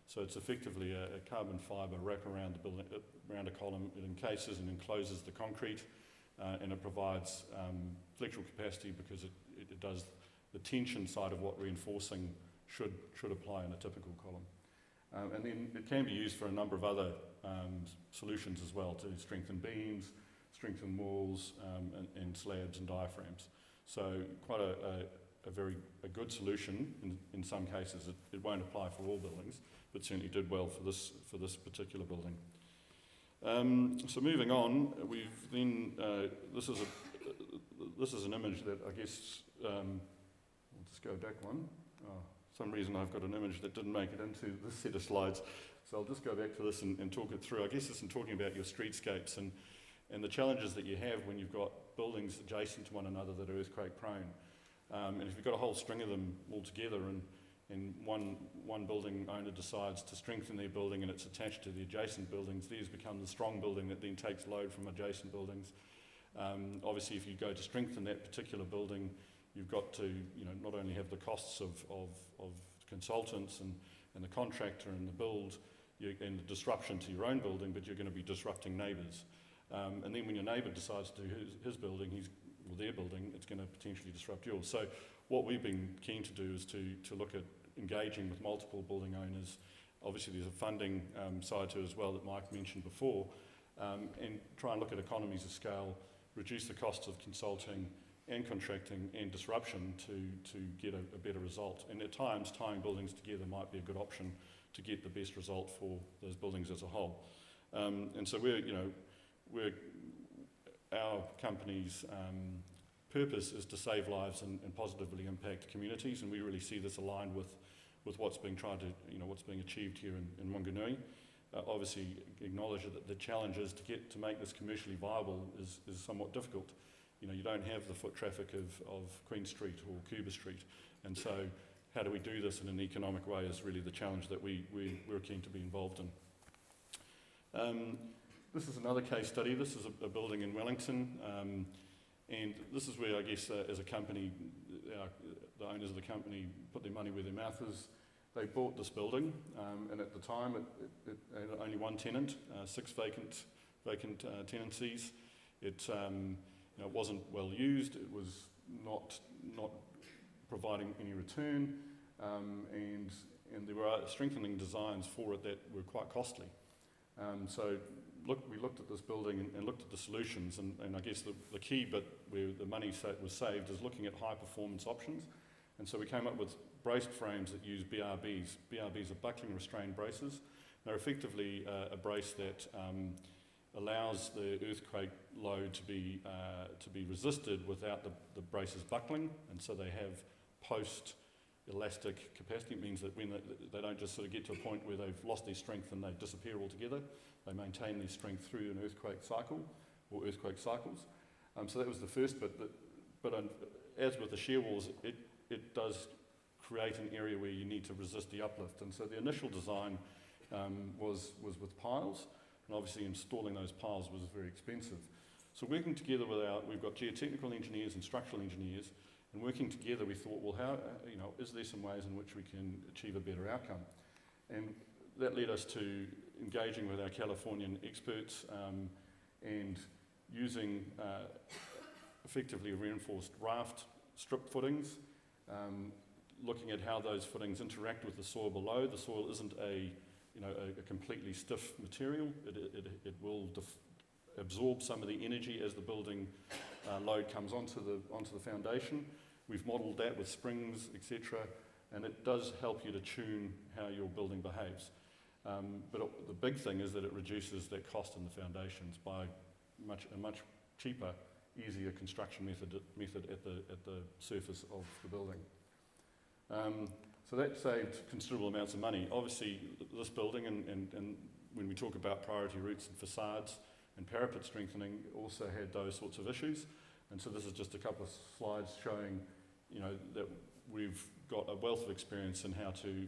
So it's effectively a carbon fibre wrap around the building, around a column. It encases and encloses the concrete, and it provides flexural capacity because it does the tension side of what reinforcing should apply in a typical column. And then it can be used for a number of other solutions as well, to strengthen beams, strengthen walls, and slabs and diaphragms. So quite a good solution in some cases. It won't apply for all buildings, but certainly did well for this particular building. So moving on, we've then this is an image that I guess I'll just go back one. For some reason I've got an image that didn't make it into this set of slides, so I'll just go back to this and talk it through. I guess it's in talking about your streetscapes and the challenges that you have when you've got buildings adjacent to one another that are earthquake prone. And if you've got a whole string of them all together and one building owner decides to strengthen their building and it's attached to the adjacent buildings, these become the strong building that then takes load from adjacent buildings. Obviously, if you go to strengthen that particular building, you've got to not only have the costs of consultants and the contractor and the build and the disruption to your own building, but you're going to be disrupting neighbours. And then when your neighbour decides to do his building, their building, it's going to potentially disrupt yours. So what we've been keen to do is to look at engaging with multiple building owners. Obviously there's a funding side to it as well that Mike mentioned before, and try and look at economies of scale, reduce the costs of consulting and contracting and disruption to get a better result. And at times tying buildings together might be a good option to get the best result for those buildings as a whole. And so our company's purpose is to save lives and positively impact communities, and we really see this aligned with what's being what's being achieved here in Whanganui. Obviously, acknowledge that the challenge is to make this commercially viable is somewhat difficult. You don't have the foot traffic of Queen Street or Cuba Street, and so how do we do this in an economic way is really the challenge that we're keen to be involved in. This is another case study. This is a building in Wellington, and this is where I guess as a company, the owners of the company put their money where their mouth is. They bought this building, and at the time it had only one tenant, 6 vacant tenancies. It wasn't well used. It was not providing any return, and there were strengthening designs for it that were quite costly. So we looked at this building and looked at the solutions, and I guess the key bit where the money was saved is looking at high performance options. And so we came up with braced frames that use BRBs. BRBs are buckling restrained braces. They're effectively a brace that allows the earthquake load to be resisted without the braces buckling, and so they have post-elastic capacity. It means that when they don't just sort of get to a point where they've lost their strength and they disappear altogether. They maintain their strength through an earthquake cycle or earthquake cycles. So that was the first bit. But as with the shear walls, it does create an area where you need to resist the uplift. And so the initial design was with piles, and obviously installing those piles was very expensive. So working together we've got geotechnical engineers and structural engineers, and working together we thought, well, how is there some ways in which we can achieve a better outcome? And that led us to engaging with our Californian experts and using effectively reinforced raft strip footings, looking at how those footings interact with the soil below. The soil isn't a completely stiff material. It will absorb some of the energy as the building load comes onto the foundation. We've modelled that with springs, etc., and it does help you to tune how your building behaves. But the big thing is that it reduces that cost in the foundations by a much cheaper, easier construction method at the surface of the building. So that saved considerable amounts of money. Obviously, this building, and when we talk about priority routes and facades and parapet strengthening, also had those sorts of issues. And so this is just a couple of slides showing, that we've got a wealth of experience in how to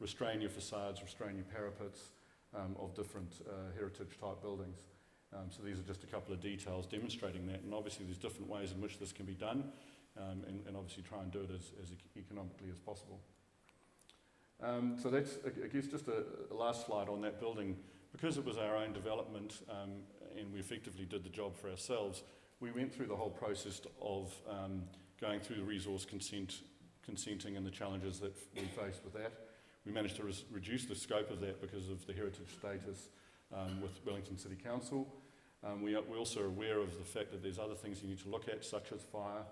restrain your facades, restrain your parapets of different heritage type buildings. So these are just a couple of details demonstrating that, and obviously there's different ways in which this can be done, and obviously try and do it as economically as possible. So that's, I guess, just a last slide on that building. Because it was our own development and we effectively did the job for ourselves, we went through the whole process of going through the resource consenting and the challenges that we faced with that. We managed to reduce the scope of that because of the heritage status with Wellington City Council. We're also aware of the fact that there's other things you need to look at, such as fire,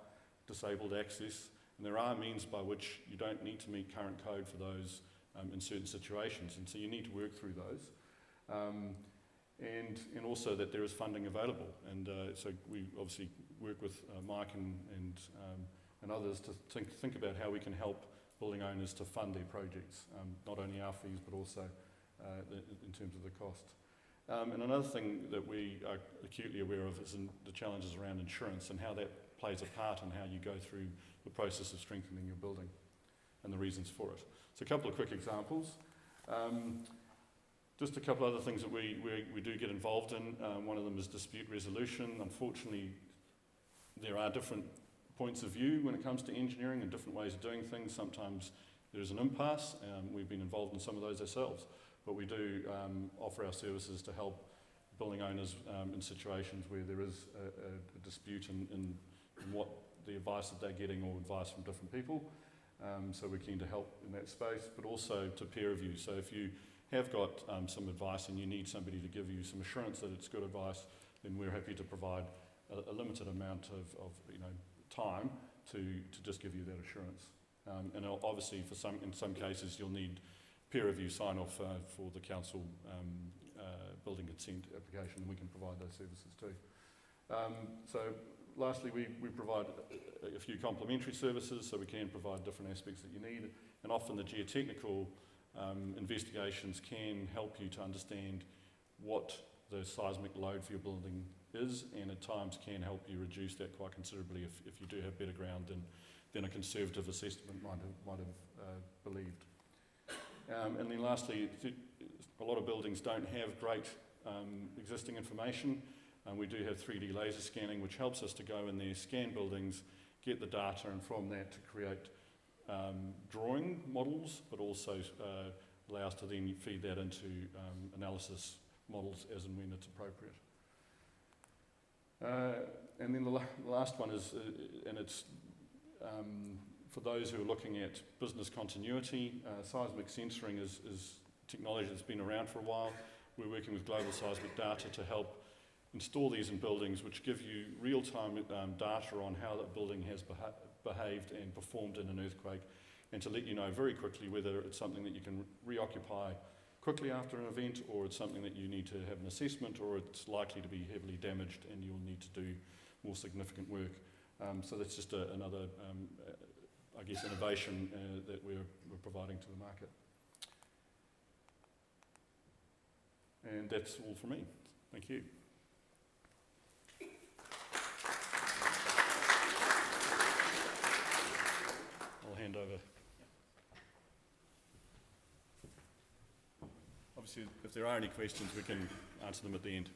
disabled access, and there are means by which you don't need to meet current code for those in certain situations, and so you need to work through those. And also that there is funding available, and so we obviously work with Mike and others to think about how we can help building owners to fund their projects, not only our fees but also in terms of the cost. And another thing that we are acutely aware of is the challenges around insurance and how that plays a part in how you go through the process of strengthening your building and the reasons for it. So a couple of quick examples. Just a couple other things that we do get involved in. One of them is dispute resolution. Unfortunately, there are different points of view when it comes to engineering and different ways of doing things. Sometimes there's an impasse. We've been involved in some of those ourselves, but we do offer our services to help building owners in situations where there is a dispute in what the advice that they're getting or advice from different people. So we're keen to help in that space, but also to peer review. So if you have got some advice and you need somebody to give you some assurance that it's good advice, then we're happy to provide a limited amount of time to just give you that assurance. And obviously in some cases you'll need peer review sign off for the council building consent application, and we can provide those services too. So lastly, we provide a few complementary services, so we can provide different aspects that you need, and often the geotechnical investigations can help you to understand what the seismic load for your building is, and at times can help you reduce that quite considerably if you do have better ground than a conservative assessment might have believed. And then lastly, a lot of buildings don't have great existing information. We do have 3D laser scanning, which helps us to go in there, scan buildings, get the data, and from that to create drawing models, but also allow us to then feed that into analysis models as and when it's appropriate. And then the last one is, and it's for those who are looking at business continuity, seismic sensoring is technology that's been around for a while. We're working with global seismic data to help install these in buildings, which give you real-time data on how that building has behaved and performed in an earthquake, and to let you know very quickly whether it's something that you can reoccupy quickly after an event, or it's something that you need to have an assessment, or it's likely to be heavily damaged and you'll need to do more significant work. So that's just another, I guess, innovation that we're providing to the market. And that's all from me. Thank you. I'll hand over. Obviously, if there are any questions, we can answer them at the end.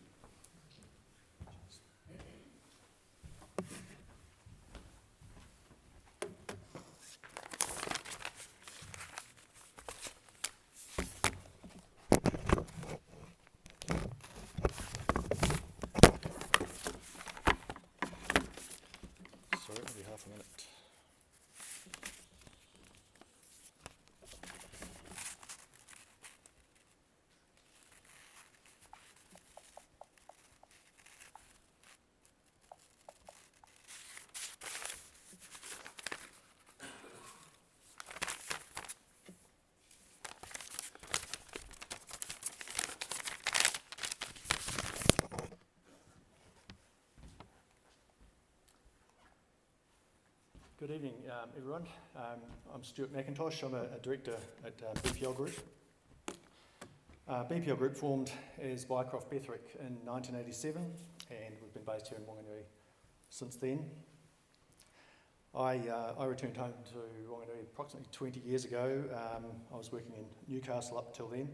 Sorry, maybe half a minute. Good evening, everyone. I'm Stuart McIntosh. I'm a director at BPL Group. BPL Group formed as Bycroft Bethwick in 1987, and we've been based here in Whanganui since then. I returned home to Whanganui approximately 20 years ago. I was working in Newcastle up till then,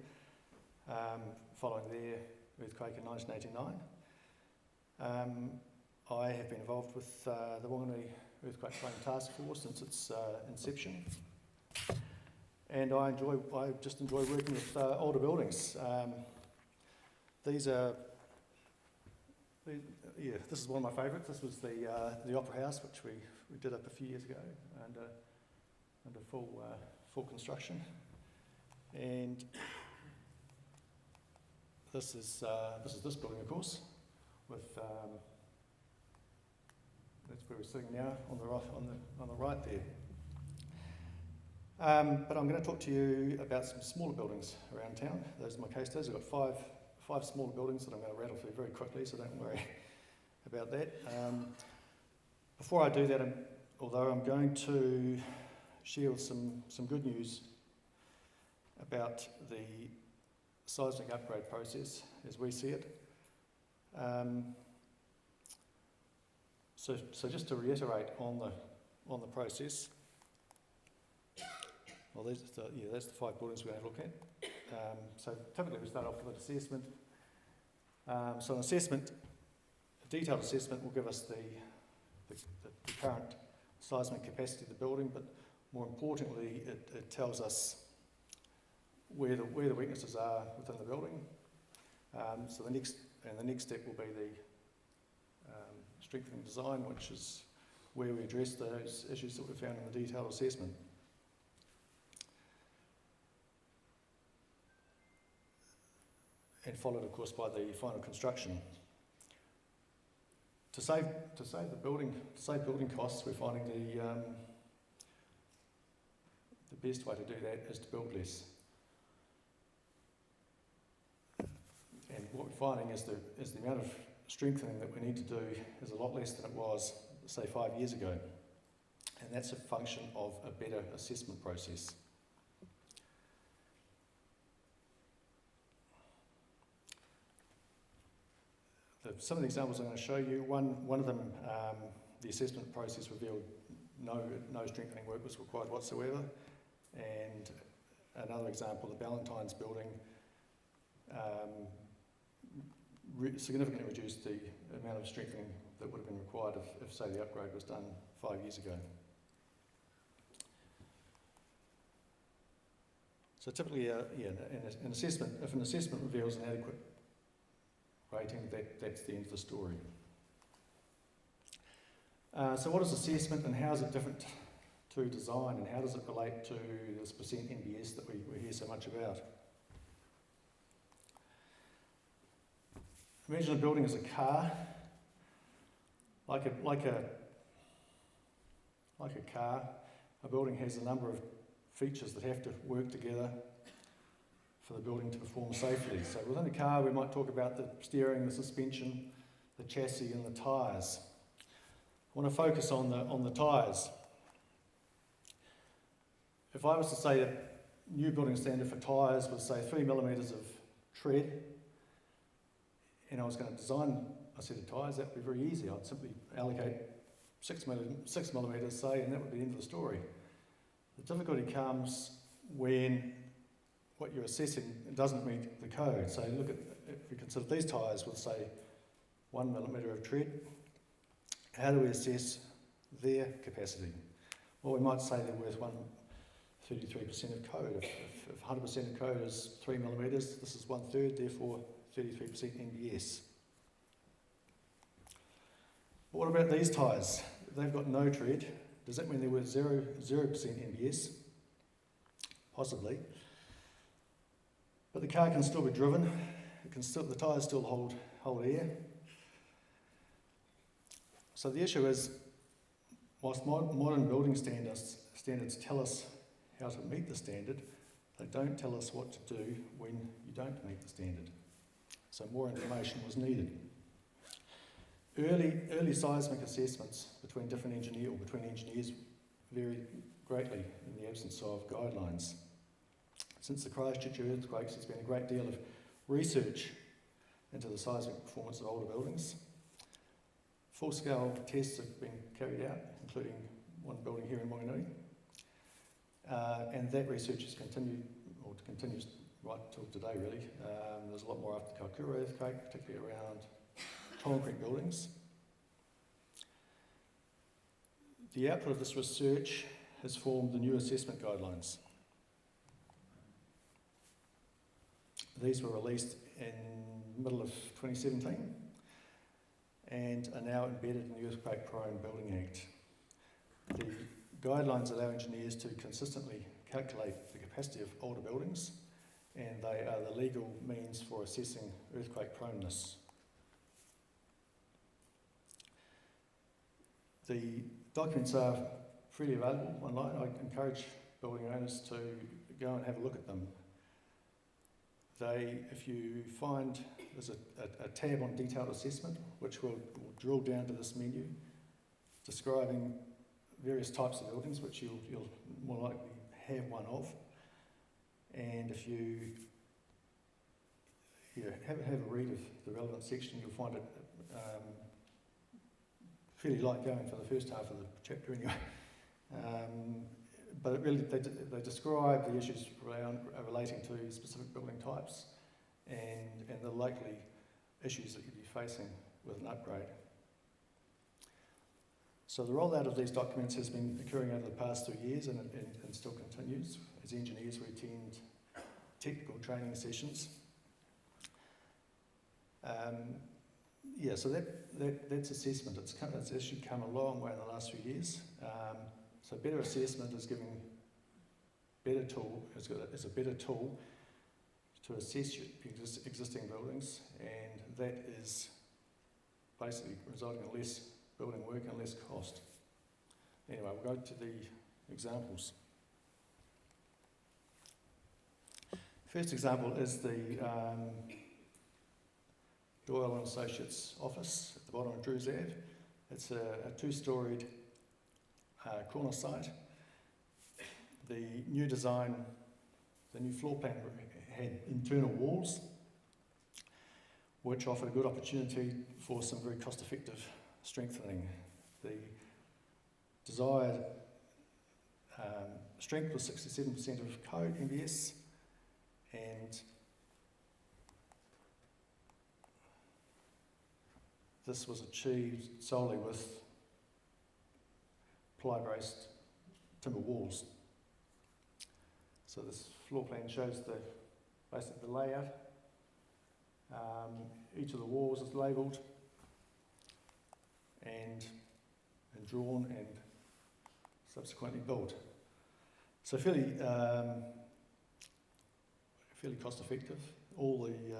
following their earthquake in 1989. I have been involved with the Whanganui Earthquake Claim Task Force since its inception. and I just enjoy working with older buildings. This is one of my favourites. This was the Opera House, which we did up a few years ago under full construction, and this is this building, of course, with that's where we're sitting now on the right there. But I'm going to talk to you about some smaller buildings around town. Those are my case studies. I've got five smaller buildings that I'm going to rattle through very quickly, so don't worry about that. Before I do that, although I'm going to share some good news about the seismic upgrade process as we see it. So just to reiterate on the process. Well, that's the 5 buildings we're going to look at. So typically we start off with an assessment. So an assessment, a detailed assessment, will give us the current seismic capacity of the building, but more importantly, it tells us where the weaknesses are within the building. So the next step will be the strengthening design, which is where we address those issues that we found in the detailed assessment. And followed, of course, by the final construction. To save building costs, we're finding the best way to do that is to build less. And what we're finding is the amount of strengthening that we need to do is a lot less than it was, say, 5 years ago. And that's a function of a better assessment process. Some of the examples I'm going to show you, one of them, the assessment process revealed no strengthening work was required whatsoever, and another example, the Ballantyne's building, significantly reduced the amount of strengthening that would have been required if say, the upgrade was done 5 years ago. So typically, an assessment, if an assessment reveals an adequate rating, that's the end of the story. So what is assessment and how is it different to design, and how does it relate to this percent NBS that we hear so much about? Imagine a building as a car, like a car. A building has a number of features that have to work together for the building to perform safely. So within a car, we might talk about the steering, the suspension, the chassis, and the tyres. I want to focus on the tyres. If I was to say a new building standard for tyres was, say, 3 millimetres of tread, and I was going to design a set of tyres, that would be very easy. I'd simply allocate 6 millimetres, say, and that would be the end of the story. The difficulty comes when what you're assessing doesn't meet the code. So look at, if we consider these tyres with, say, 1 millimetre of tread, how do we assess their capacity? Well, we might say they're worth 33% of code. If 100% of code is 3 millimetres, this is 1/3, therefore 33% NBS. But what about these tyres? They've got no tread. Does that mean they're worth 0% NBS? Possibly. But the car can still be driven. The tyres still hold air. So the issue is, whilst modern building standards tell us how to meet the standard, they don't tell us what to do when you don't meet the standard. So more information was needed. Early seismic assessments between engineers vary greatly in the absence of guidelines. Since the Christchurch earthquakes, there's been a great deal of research into the seismic performance of older buildings. Full-scale tests have been carried out, including one building here in Whanganui, and that research has continues right till today, really. There's a lot more after the Kaikoura earthquake, particularly around concrete buildings. The output of this research has formed the new assessment guidelines. These were released in the middle of 2017 and are now embedded in the Earthquake-Prone Building Act. The guidelines allow engineers to consistently calculate the capacity of older buildings, and they are the legal means for assessing earthquake proneness. The documents are freely available online. I encourage building owners to go and have a look at them. If you find, there's a tab on detailed assessment which will drill down to this menu describing various types of buildings which you'll more likely have one of. And if you have a read of the relevant section, you'll find it fairly light going for the first half of the chapter anyway. But it really, they describe the issues relating to specific building types and the likely issues that you'd be facing with an upgrade. So the rollout of these documents has been occurring over the past 2 years and still continues as engineers we attend technical training sessions. So that's assessment. It's actually come a long way in the last few years. So better assessment is giving better tool. It's a better tool to assess your existing buildings, and that is basically resulting in less building work and less cost. Anyway, we'll go to the examples. First example is the Doyle and Associates office at the bottom of Drews Ave. It's a two-storied corner site. The new design, the new floor plan had internal walls which offered a good opportunity for some very cost-effective strengthening. The desired strength was 67% of code MBS, and this was achieved solely with ply-braced timber walls. So this floor plan shows basically the layout. Each of the walls is labelled and drawn and subsequently built. So fairly cost effective. All the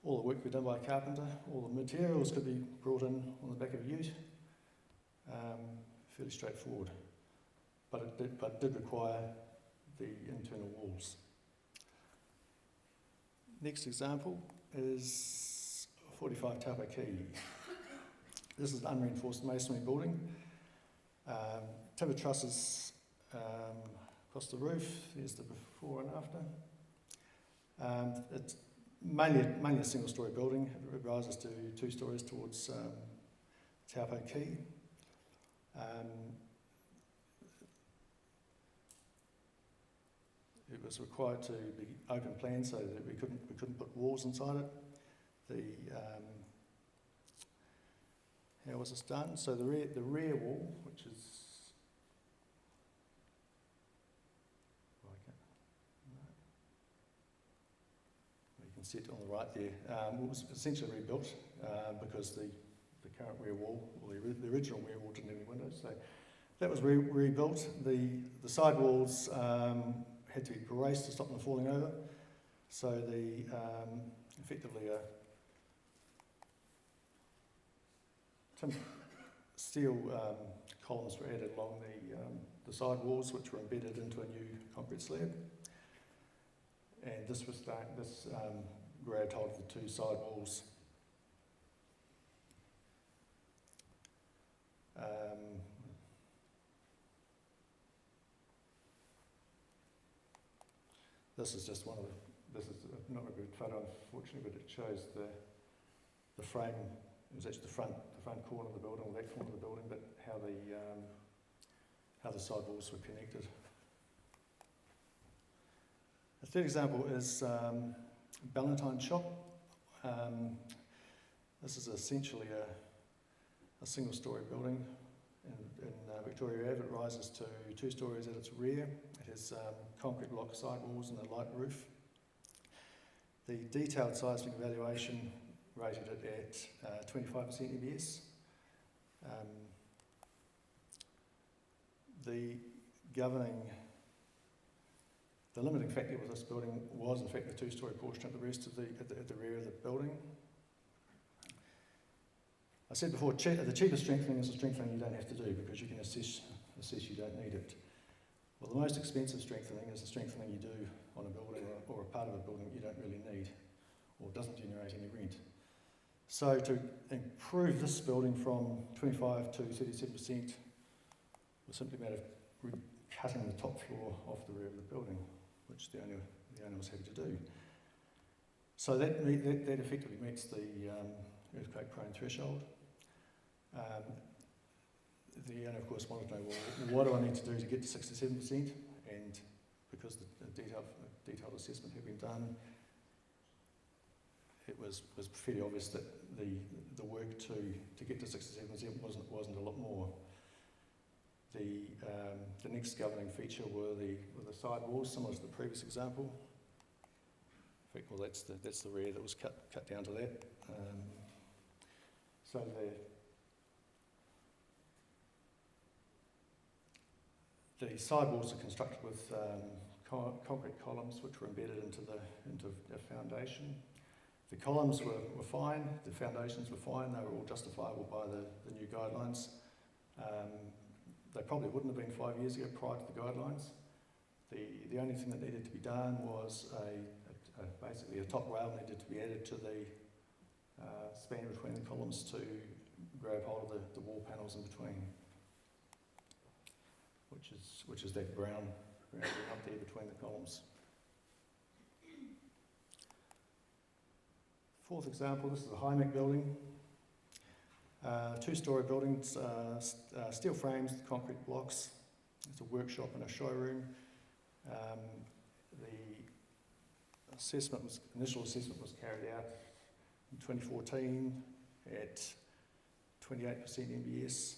work could be done by a carpenter. All the materials could be brought in on the back of a ute. Fairly straightforward, but it did require the internal walls. Next example is 45 Taupo Quay. This is an unreinforced masonry building. Timber trusses across the roof. There's the before and after. It's mainly a single-storey building. It rises to 2 stories towards Taupo Quay. It was required to be open plan so that we couldn't put walls inside it. How was this done? So the rear wall, which is you can see it on the right there, was essentially rebuilt because the current rear wall, or the original rear wall, didn't have any windows. So that was rebuilt. The side walls had to be braced to stop them falling over. So effectively steel columns were added along the side walls, which were embedded into a new concrete slab. And this grabbed hold of the 2 side walls. This is just this is not a good photo, unfortunately, but it shows the frame. It was actually the front corner of the building, or that corner of the building, but how the side walls were connected. The third example is Ballantyne Shop. This is essentially a single-storey building in Victoria Ave. It rises to 2 stories at its rear. It has concrete block side walls and a light roof. The detailed seismic evaluation rated it at 25% EBS. The limiting factor with this building was in fact the two-storey portion at the rest of at the rear of the building. I said before, the cheapest strengthening is a strengthening you don't have to do because you can assess you don't need it. Well, the most expensive strengthening is the strengthening you do on a building or a part of a building you don't really need or doesn't generate any rent. So to improve this building from 25 to 37% was simply a matter of cutting the top floor off the rear of the building, which the owner was happy to do. So that effectively meets the earthquake-prone threshold. The owner, of course, wanted to know, well, what do I need to do to get to 67%? And because the detailed assessment had been done, it was fairly obvious that the work to get to 67% wasn't a lot more. The next governing feature were the side walls, similar to the previous example. In fact, well, that's the rear that was cut down to that. So the side walls are constructed with concrete columns which were embedded into the foundation. The columns were fine, the foundations were fine, they were all justifiable by the new guidelines. They probably wouldn't have been 5 years ago prior to the guidelines. The only thing that needed to be done was basically a top rail needed to be added to the span between the columns to grab hold of the wall panels in between, which is that brown up there between the columns. Fourth example, this is the HIMEC building. Two-storey buildings, steel frames, concrete blocks. It's a workshop and a showroom. The initial assessment was carried out in 2014 at 28% MBS.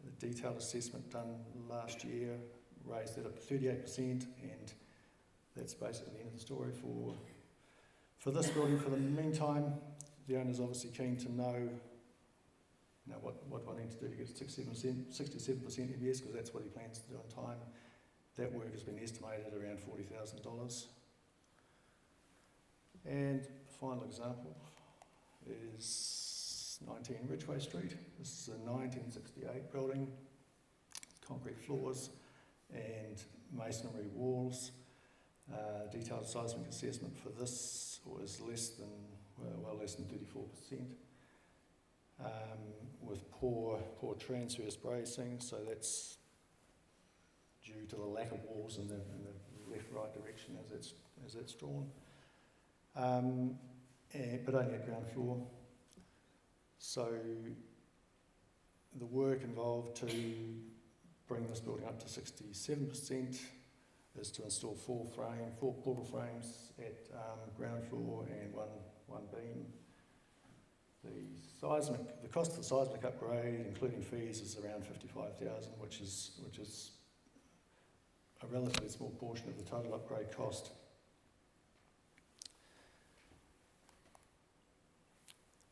The detailed assessment done last year raised that up to 38%, and that's basically the end of the story for this building. For the meantime, the owner's obviously keen to know, what do I need to do to get to 67% EBS, because that's what he plans to do on time. That work has been estimated at around $40,000. And the final example is 19 Ridgeway Street. This is a 1968 building, concrete floors and masonry walls. Detailed seismic assessment for this was less than 34%, with poor transverse bracing, so that's due to the lack of walls in the left-right direction as it's drawn, but only at ground floor. So the work involved to bring this building up to 67% is to install four portal frames at ground floor and one beam. The cost of the seismic upgrade, including fees, is around $55,000, which is a relatively small portion of the total upgrade cost.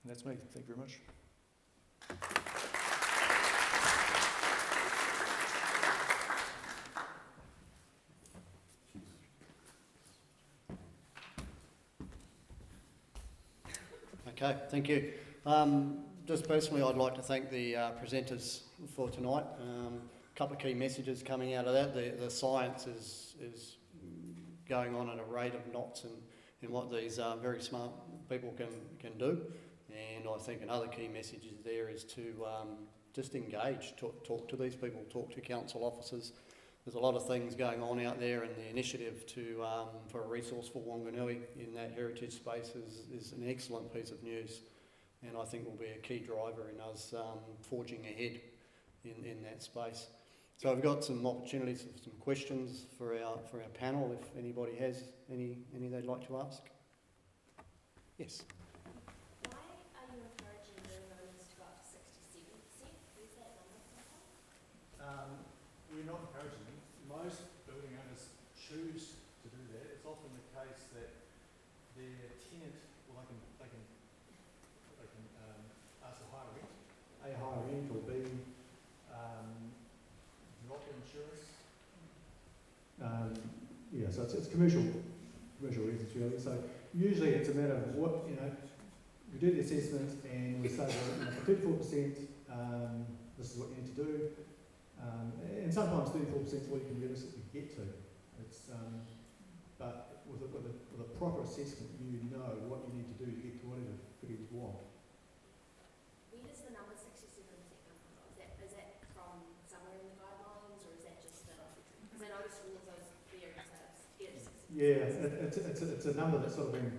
And that's me. Thank you very much. Okay, thank you. Just personally, I'd like to thank the presenters for tonight. A couple of key messages coming out of that. The science is going on at a rate of knots in what these very smart people can do. And I think another key message there is to just engage, talk to these people, talk to council officers. There's a lot of things going on out there, and the initiative for a resource for Whanganui in that heritage space is an excellent piece of news, and I think will be a key driver in us forging ahead in that space. So I've got some opportunities for some questions for our panel, if anybody has any they'd like to ask. Yes. Why are you encouraging the owners to go up to 67%? Where's that number from? We're not encouraging them. Most building owners choose to do that. It's often the case that their A, high rent, or B, drop insurance. Yeah, so it's commercial reasons really. So usually it's a matter of what, we do the assessment and we say, well, for 34%, this is what you need to do. And sometimes 34% is what you can realistically get to. It's, but with a proper assessment, you know what you need to do to get to whatever figure you want. Where does the number 67% come from? Is that from somewhere in the guidelines, or is that just because I noticed all of those various it's Yeah, it's a number that's sort of been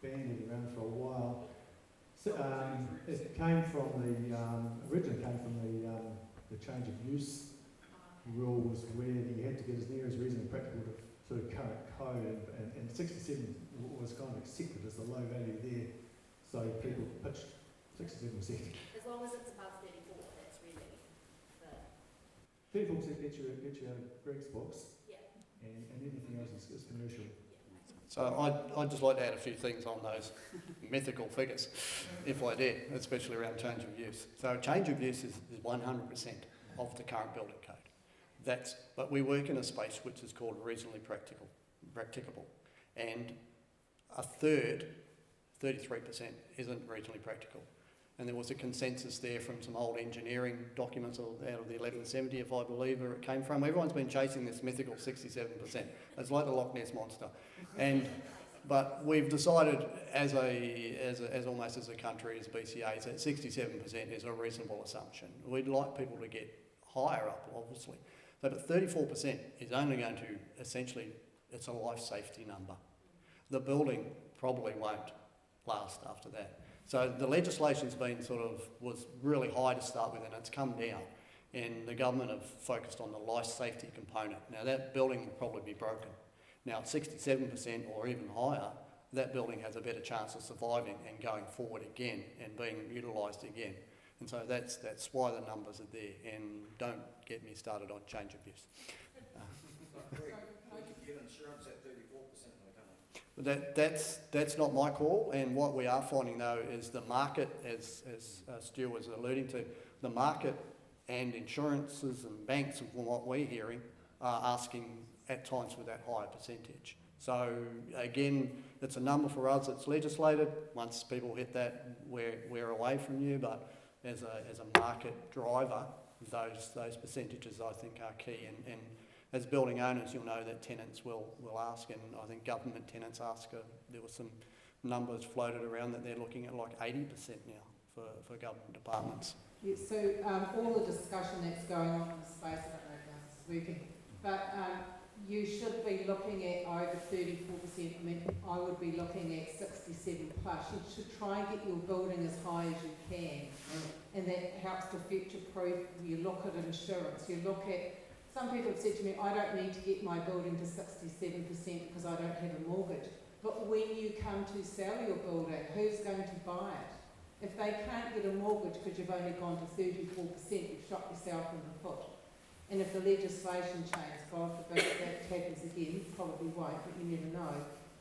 bandied around for a while. So, it came from originally came from the change of use rules, where you had to get as near as reasonably practical to current code, and 67 was kind of accepted as the low value there, so people pitched 67%. As long as it's above 34, that's really the... 34% gets you out of Greg's box, Yeah. and anything else is commercial. So I'd just like to add a few things on those mythical figures, if I dare, especially around change of use. So change of use is 100% of the current building code. But we work in a space which is called reasonably practicable, and a third, 33%, isn't reasonably practical. And there was a consensus there from some old engineering documents out of the 1170, if I believe, where it came from. Everyone's been chasing this mythical 67%. It's like the Loch Ness Monster. But we've decided as almost as a country, as BCAs, that 67% is a reasonable assumption. We'd like people to get higher up, obviously. So, but 34% is only going to, essentially, it's a life safety number. The building probably won't last after that. So the legislation's been was really high to start with, and it's come down. And the government have focused on the life safety component. Now that building will probably be broken. Now at 67% or even higher, that building has a better chance of surviving and going forward again and being utilised again. And so that's why the numbers are there. And don't get me started on change of use. Get insurance at 34%. That's not my call, and what we are finding though is the market, as Stu was alluding to, the market and insurances and banks, from what we're hearing, are asking at times for that higher percentage. So again, it's a number for us that's legislated. Once people hit that, we're away from you, but as a market driver, those percentages I think are key, and as building owners, you'll know that tenants will ask, and I think government tenants ask. There were some numbers floated around that they're looking at like 80% now for government departments. Yeah, so all the discussion that's going on in the space, I don't know if this is working, but you should be looking at over 34%. I mean, I would be looking at 67 plus. You should try and get your building as high as you can, and that helps to future-proof. You look at insurance, you look at... Some people have said to me, I don't need to get my building to 67% because I don't have a mortgage. But when you come to sell your building, who's going to buy it? If they can't get a mortgage because you've only gone to 34%, you've shot yourself in the foot. And if the legislation changes, God forbid that happens again, probably won't, but you never know,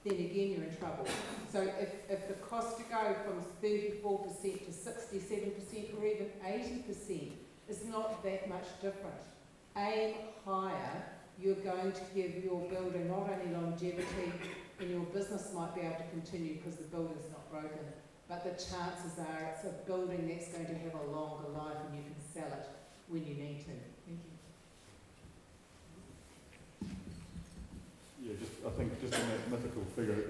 then again you're in trouble. So if the cost to go from 34% to 67% or even 80% is not that much different. Aim higher, you're going to give your building not only longevity, and your business might be able to continue because the building's not broken, but the chances are it's a building that's going to have a longer life and you can sell it when you need to. Thank you. Yeah, I think in that mythical figure,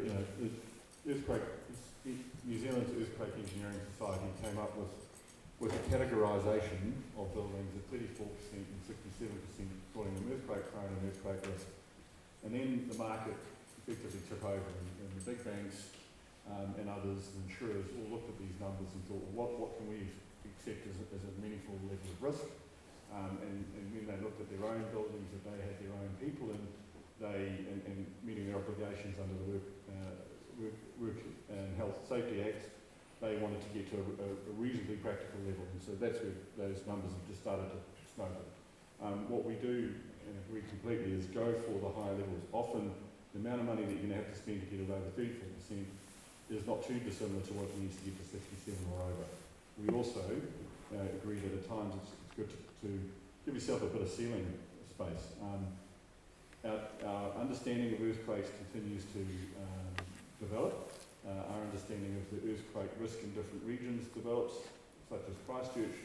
New Zealand's Earthquake Engineering Society came up with a categorisation of buildings at 34% and 67%, calling them earthquake prone and earthquake risk. And then the market effectively took over, and the big banks and others, the insurers, all looked at these numbers and thought, well, what can we accept as a meaningful level of risk? And when they looked at their own buildings, that they had their own people in, and meeting their obligations under the Work and Health Safety Acts, they wanted to get to a reasonably practical level, and so that's where those numbers have just started to snowball. What we do, and agree completely, is go for the higher levels. Often, the amount of money that you're going to have to spend to get it over 34% is not too dissimilar to what you need to get to 67 or over. We also agree that at times it's good to give yourself a bit of ceiling space. Our understanding of earthquakes continues to develop. Our understanding of the earthquake risk in different regions develops, such as Christchurch.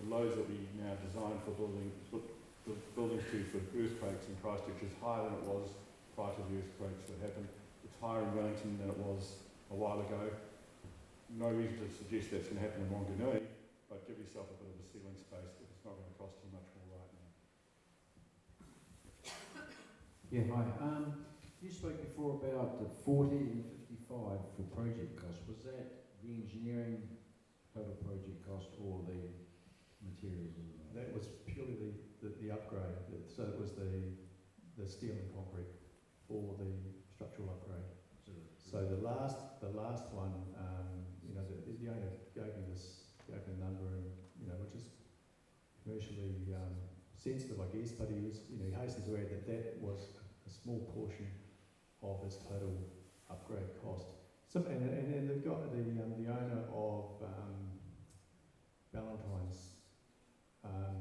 The loads that we now design for buildings for earthquakes in Christchurch is higher than it was prior to the earthquakes that happened. It's higher in Wellington than it was a while ago. No reason to suggest that's going to happen in Whanganui, but give yourself a bit of a ceiling space if it's not going to cost you much more right now. Yeah, hi. You spoke before about the 40 and 55 for project cost. Was that the engineering total project cost or the materials? That was purely the upgrade. So it was the steel and concrete for the structural upgrade. So the last one, the owner gave me the number, and which is commercially sensitive, I guess. But he hastens to add that was a small portion of his total upgrade cost. So, and they've got the owner of Valentine's.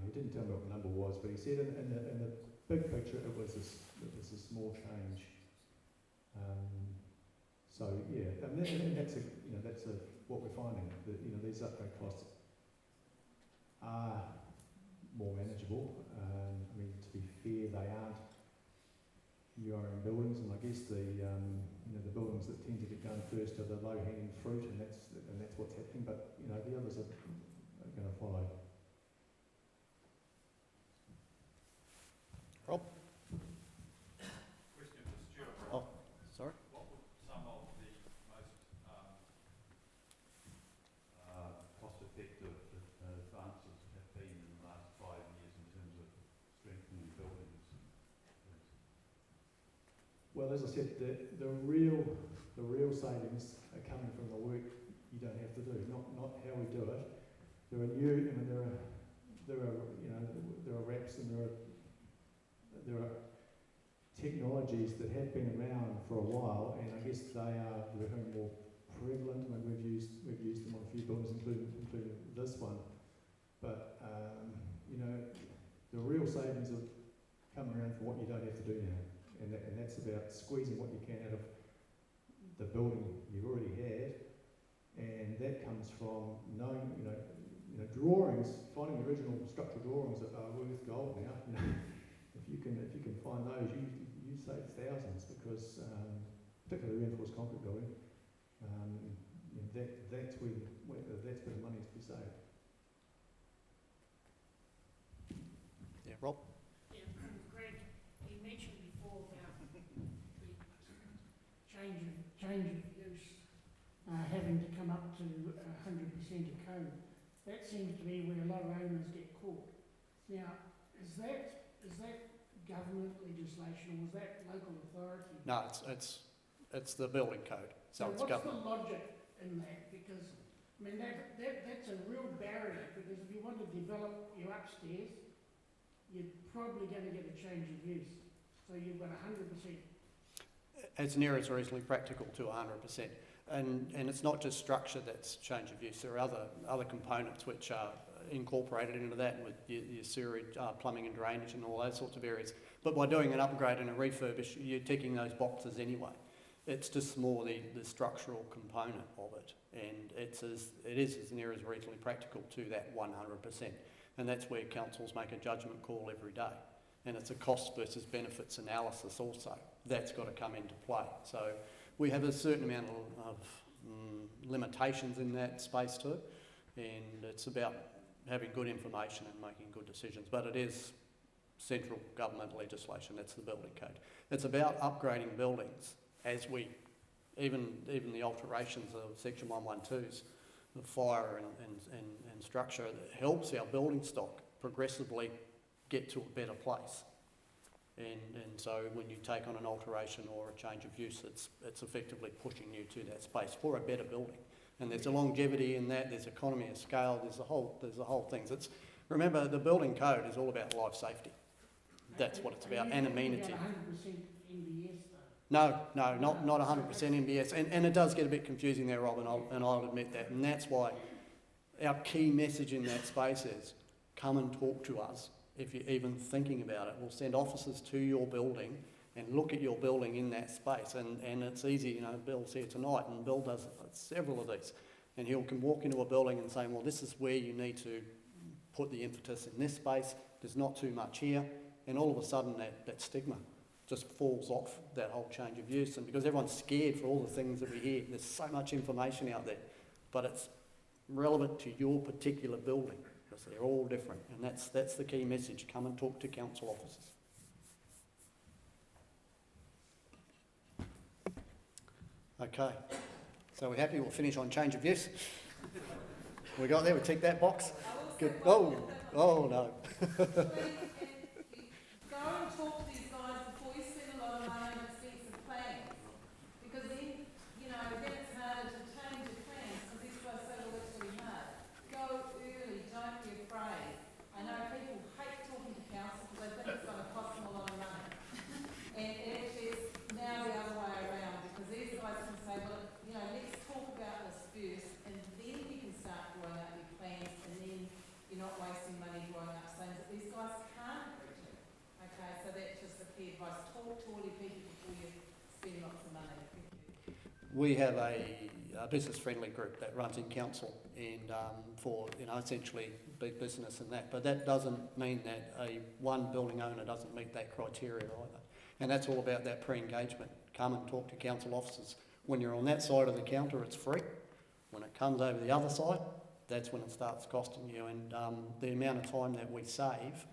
He didn't tell me what the number was, but he said in the big picture it was a small change. So yeah, and that's what we're finding. That these upgrade costs are more manageable. To be fair, they aren't URM buildings, and I guess the buildings that tend to get done first are the low-hanging fruit, and that's what's happening. But the others are going to follow. Rob? Question for Stuart. Oh, sorry. What would some of the most cost-effective advances have been in the last 5 years in terms of strengthening buildings? Well, as I said, the real savings are coming from the work you don't have to do, not how we do it. There are RAPs and there are technologies that have been around for a while, and I guess they're becoming more prevalent. We've used them on a few buildings, including this one. But the real savings have come around for what you don't have to do now. And that's about squeezing what you can out of the building you've already had, and that comes from knowing, drawings. Finding the original structural drawings are worth gold now. If you can find those, you save thousands, because particularly reinforced concrete building, that's where the money is to be saved. Yeah, Rob? Greg, you mentioned before about the change of use having to come up to 100% of code. That seems to be where a lot of owners get caught. Now, is that government legislation, or was that local authority? No, it's the building code. So it's what's government. the logic in that? Because that's a real barrier. Because if you want to develop your upstairs, you're probably going to get a change of use. So you've got 100%. As near as reasonably practical to 100%. And it's not just structure that's change of use. There are other components which are incorporated into that, with your sewerage, plumbing and drainage and all those sorts of areas. But by doing an upgrade and a refurbish, you're ticking those boxes anyway. It's just more the structural component of it, and it is as near as reasonably practical to that 100%. And that's where councils make a judgment call every day. And it's a cost versus benefits analysis also. That's got to come into play. So we have a certain amount of limitations in that space too, and it's about having good information and making good decisions. But it is central government legislation. That's the building code. It's about upgrading buildings as even the alterations of Section 112's, the fire and structure, that helps our building stock progressively get to a better place. And so when you take on an alteration or a change of use, it's effectively pushing you to that space for a better building. And there's a longevity in that, there's economy of scale, there's the whole thing. Remember, the building code is all about life safety. That's what it's about, and amenity. 100% NBS No, not 100% NBS. And it does get a bit confusing there, Rob, and I'll admit that. And that's why our key message in that space is, come and talk to us if you're even thinking about it. We'll send officers to your building and look at your building in that space. And it's easy, you know, Bill's here tonight, and Bill does several of these. And he can walk into a building and say, well, this is where you need to put the impetus in this space. There's not too much here. And all of a sudden that stigma just falls off that whole change of use. And because everyone's scared for all the things that we hear, there's so much information out there. But it's relevant to your particular building, because they're all different. And that's the key message. Come and talk to council officers. Okay, so we're happy. We'll finish on change of use. We got there, we ticked that box. Good. Oh no. Please, go and talk to these guys before you spend a lot of money on expensive plans. Because then, you know, then it's harder to change your plans because these guys say, well, it's really hard. Go early, don't be afraid. I know people hate talking to council because they think it's going to cost them a lot of money. And actually it's now the other way around, because these guys can say, well, you know, let's talk about this first, and then you can start drawing out your plans, and then you're not wasting money drawing up things that these guys can't agree to. Okay, so that's just the key advice. Talk to all your people before you spend lots of money. Thank you. We have a business-friendly group that runs in council, and for, you know, essentially big business and that. But that doesn't mean that one building owner doesn't meet that criteria either. And that's all about that pre-engagement. Come and talk to council officers. When you're on that side of the counter, it's free. When it comes over the other side, that's when it starts costing you. And the amount of time that we save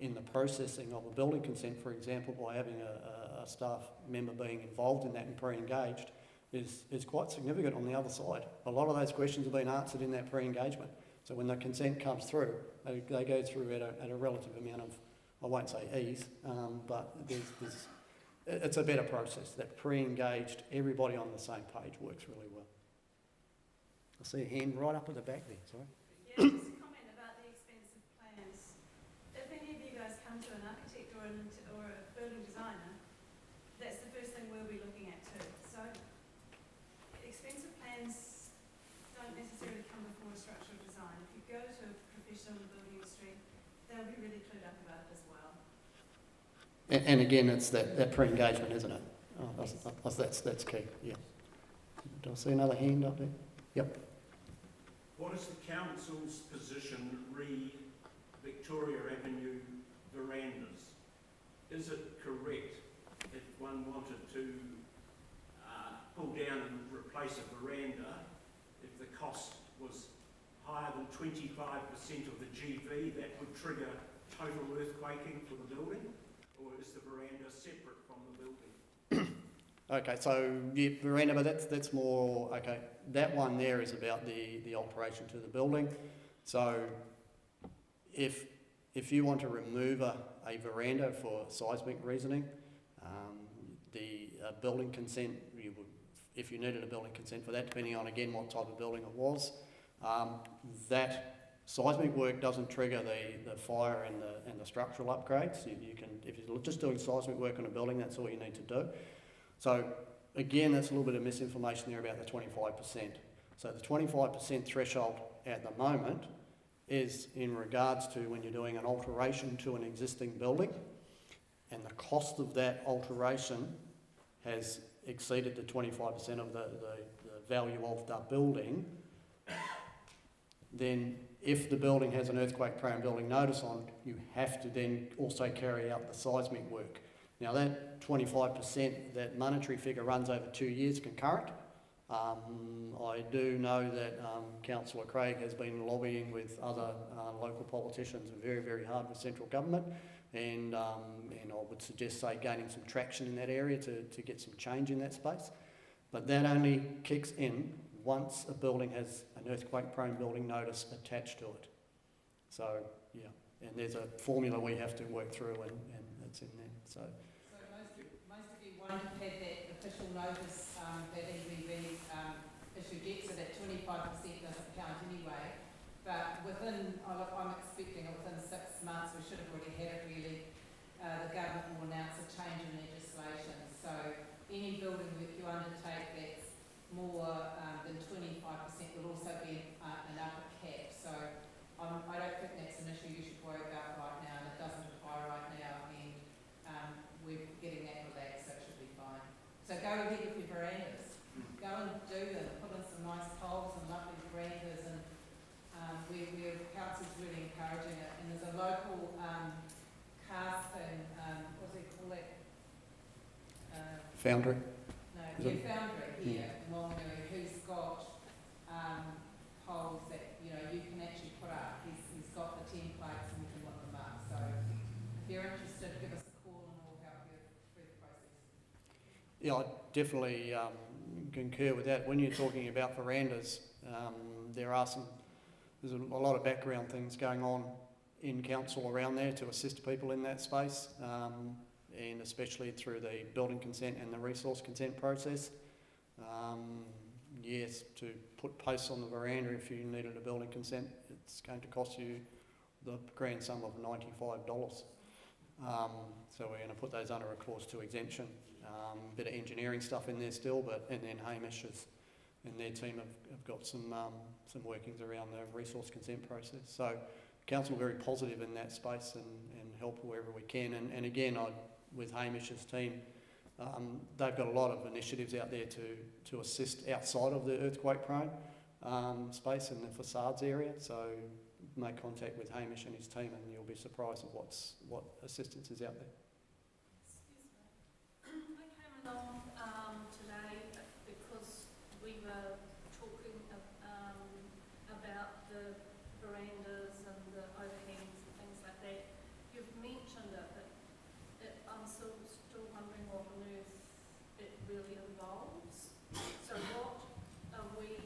in the processing of a building consent, for example, by having a staff member being involved in that and pre-engaged, is quite significant on the other side. A lot of those questions have been answered in that pre-engagement. So when the consent comes through, they go through at a relative amount of, I won't say ease, but it's a better process. That pre-engaged, everybody on the same page works really well. I see a hand right up at the back there, sorry. Yeah, just a comment about the expensive plans. If any of you guys come to an architect or a building designer, that's the first thing we'll be looking at too. So expensive plans don't necessarily come before a structural design. If you go to a professional in the building industry, they'll be really clued up about it as well. And again, it's that pre-engagement, isn't it? Oh, that's key, yeah. Do I see another hand up there? Yep. What is the council's position re Victoria Avenue verandas? Is it correct if one wanted to pull down and replace a veranda, if the cost was higher than 25% of the GV, that would trigger total earthquaking for the building? Or is the veranda separate from the building? Okay, so yeah, veranda, but that's more, okay, that one there is about the alteration to the building. So if you want to remove a veranda for seismic reasoning, the building consent, if you needed a building consent for that, depending on again what type of building it was, that seismic work doesn't trigger the fire and the structural upgrades. You can, if you're just doing seismic work on a building, that's all you need to do. So again, that's a little bit of misinformation there about the 25%. So the 25% threshold at the moment is in regards to when you're doing an alteration to an existing building, and the cost of that alteration has exceeded the 25% of the value of the building. Then if the building has an earthquake-prone building notice on, you have to then also carry out the seismic work. Now that 25%, that monetary figure runs over 2 years concurrent. I do know that Councillor Craig has been lobbying with other local politicians very, very hard with central government, and I would suggest, say, gaining some traction in that area to get some change in that space. But that only kicks in once a building has an earthquake-prone building notice attached to it. So, yeah, and there's a formula we have to work through, and it's in there. So most of you won't have had that official notice that EBB issued yet, so that 25% doesn't count anyway. But I'm expecting within 6 months, we should have already had it really. The government will announce a change in legislation. So any building that you undertake that's more than 25% will also be an upper cap. So I don't think that's an issue you should worry about right now, and it doesn't apply right now, and we're getting that relaxed, so it should be fine. So go ahead with your verandas, go and do them, put in some nice poles and lovely verandas, and council's really encouraging it, and there's a local casting, what do they call it? Foundry. No, Is it- Foundry here in Whanganui, who's got poles that, you know, you can actually put up. He's got the templates and you can put them up. So if you're interested, give us a call and we'll help you through the process. Yeah, I definitely concur with that. When you're talking about verandas, there's a lot of background things going on in council around there to assist people in that space, and especially through the building consent and the resource consent process. Yes, to put posts on the veranda if you needed a building consent, it's going to cost you the grand sum of $95. So we're going to put those under a clause 2 exemption. Bit of engineering stuff in there still, and then Hamish and their team have got some workings around the resource consent process. So council very positive in that space and help wherever we can. And again, with Hamish's team, they've got a lot of initiatives out there to assist outside of the earthquake prone space in the facades area. So make contact with Hamish and his team and you'll be surprised at what assistance is out there. Excuse me. I came along today because we were talking about the verandas and the overhangs and things like that. You've mentioned it, but I'm still wondering what on earth it really involves. So what are we,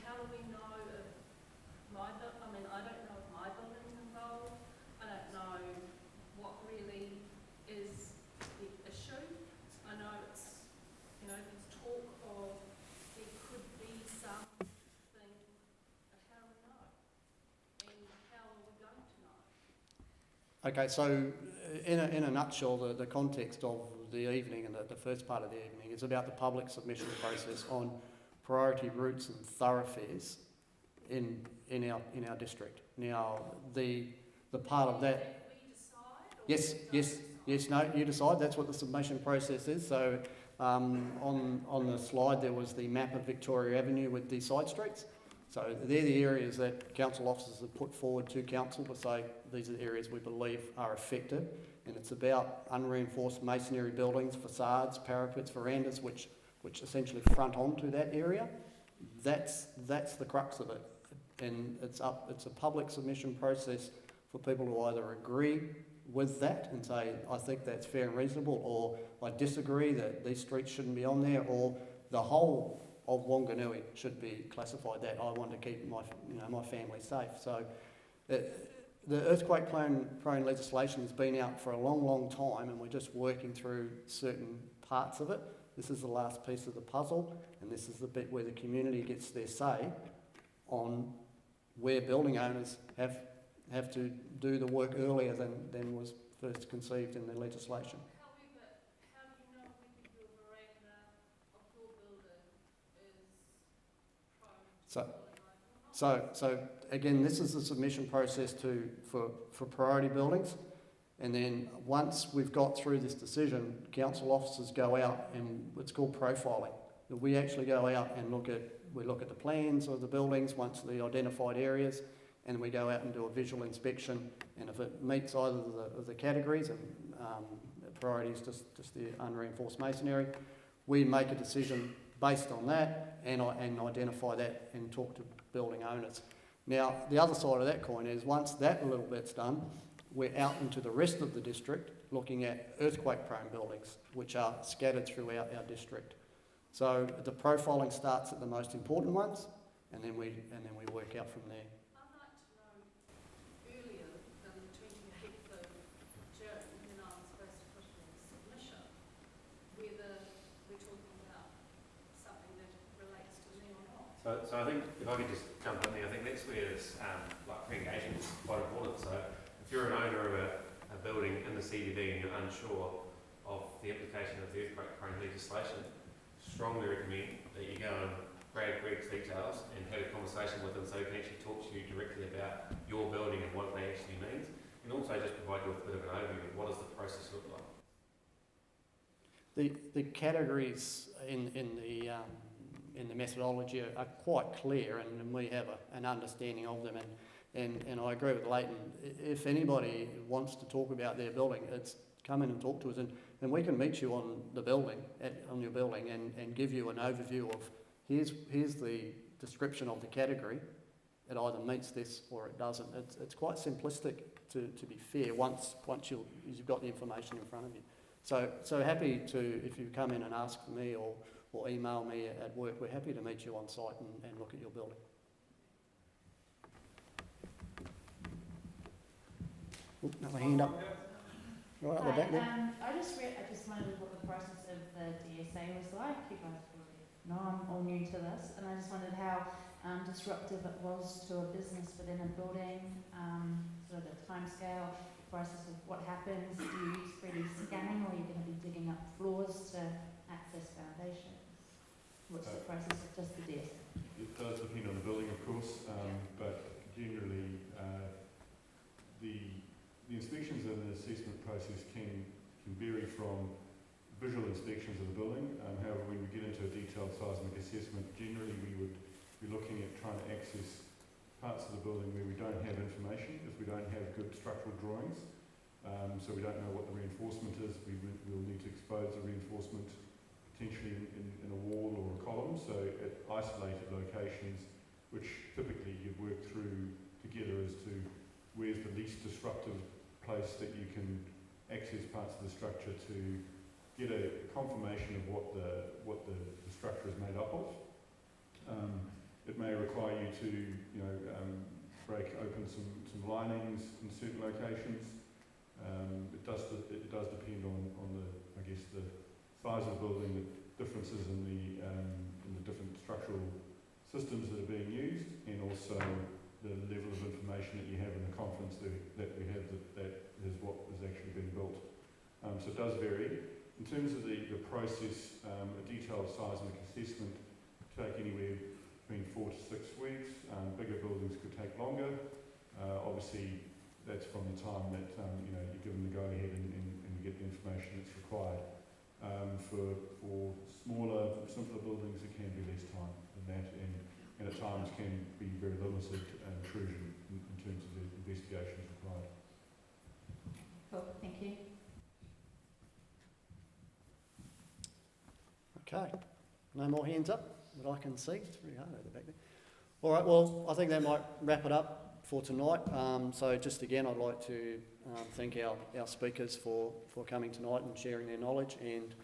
how do we know if I don't know if my building's involved. I don't know what really is the issue. I know it's, there's talk of there could be something, but how do we know? And how are we going to know? Okay, so in a nutshell, the context of the evening and the first part of the evening is about the public submission process on priority routes and thoroughfares in our district. Now, the part of that. We decide? Yes. No, you decide. That's what the submission process is. So on the slide there was the map of Victoria Avenue with the side streets. So they're the areas that council officers have put forward to council to say these are the areas we believe are affected, and it's about unreinforced masonry buildings, facades, parapets, verandas, which essentially front onto that area. That's the crux of it, and it's a public submission process for people to either agree with that and say I think that's fair and reasonable, or I disagree that these streets shouldn't be on there, or the whole of Whanganui should be classified that I want to keep my family safe. So the earthquake prone legislation has been out for a long time, and we're just working through certain parts of it. This is the last piece of the puzzle, and this is the bit where the community gets their say on where building owners have to do the work earlier than was first conceived in the legislation. How do you know whether your veranda of your building is prone to So again, this is the submission process for priority buildings, and then once we've got through this decision, council officers go out and it's called profiling. We actually go out and look at the plans of the buildings once the identified areas, and we go out and do a visual inspection, and if it meets either of the categories, and priority is just the unreinforced masonry, we make a decision based on that and identify that and talk to building owners. Now, the other side of that coin is once that little bit's done, we're out into the rest of the district looking at earthquake-prone buildings, which are scattered throughout our district. So the profiling starts at the most important ones, and then we work out from there. I'd like to know earlier than the 25th of June, when I'm supposed to put in a submission, whether we're talking about something that relates to me or not. So I think, if I could just jump in there, I think that's where this pre-engagement is quite important. So if you're an owner of a building in the CBD and you're unsure of the implication of the earthquake-prone legislation, strongly recommend that you go and grab Greg's details and had a conversation with him so he can actually talk to you directly about your building and what it actually means, and also just provide you with a bit of an overview of what does the process look like. The categories in the methodology are quite clear, and we have an understanding of them. And I agree with Leighton. If anybody wants to talk about their building, it's come in and talk to us, and we can meet you on the building, on your building, and give you an overview of here's the description of the category. It either meets this or it doesn't. It's quite simplistic to be fair. Once you've got the information in front of you. So happy to, if you come in and ask for me or email me at work, we're happy to meet you on site and look at your building. Oop, another hand up. Right up the back there. I just wondered what the process of the DSA was like. You guys probably know I'm all new to this, and I just wondered how disruptive it was to a business within a building, sort of the timescale, process of what happens. Do you use 3D scanning, or are you going to be digging up floors to access foundations? What's the process of just the DSA? It does depend on the building, of course, but generally the inspections and the assessment process can vary from visual inspections of the building. However, when we get into a detailed seismic assessment, generally we would be looking at trying to access parts of the building where we don't have information, if we don't have good structural drawings. So we don't know what the reinforcement is. We'll need to expose the reinforcement potentially in a wall or a column. So at isolated locations, which typically you'd work through together as to where's the least disruptive place that you can access parts of the structure to get a confirmation of what the structure is made up of. It may require you to, break open some linings in certain locations. It does depend on the size of the building, the differences in the different structural systems that are being used, and also the level of information that you have and the confidence that we have that is what is actually being built. So it does vary. In terms of the process, a detailed seismic assessment could take anywhere between 4 to 6 weeks. Bigger buildings could take longer. Obviously, that's from the time that you're given the go-ahead and you get the information that's required. For smaller, simpler buildings, it can be less time than that, and at times can be very limited intrusion in terms of the investigations required. Cool, thank you. Okay, no more hands up that I can see. It's very hard over the back there. All right, well, I think that might wrap it up for tonight. So just again, I'd like to thank our speakers for coming tonight and sharing their knowledge. And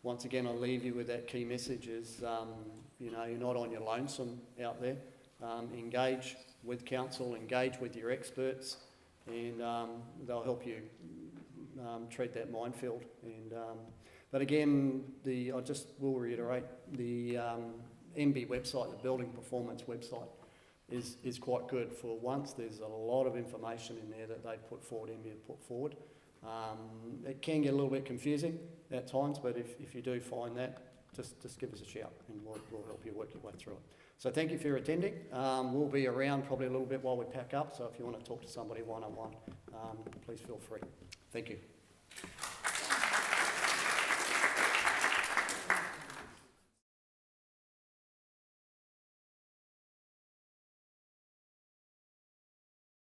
once again, I'll leave you with that key message is, you're not on your lonesome out there. Engage with council, engage with your experts, and they'll help you treat that minefield. And but again, I just will reiterate, the MB website, the Building Performance website, is quite good. For once, there's a lot of information in there that they've put forward, MB have put forward. It can get a little bit confusing at times, but if you do find that, just give us a shout and we'll help you work your way through it. So thank you for attending. We'll be around probably a little bit while we pack up, so if you want to talk to somebody one-on-one, please feel free. Thank you.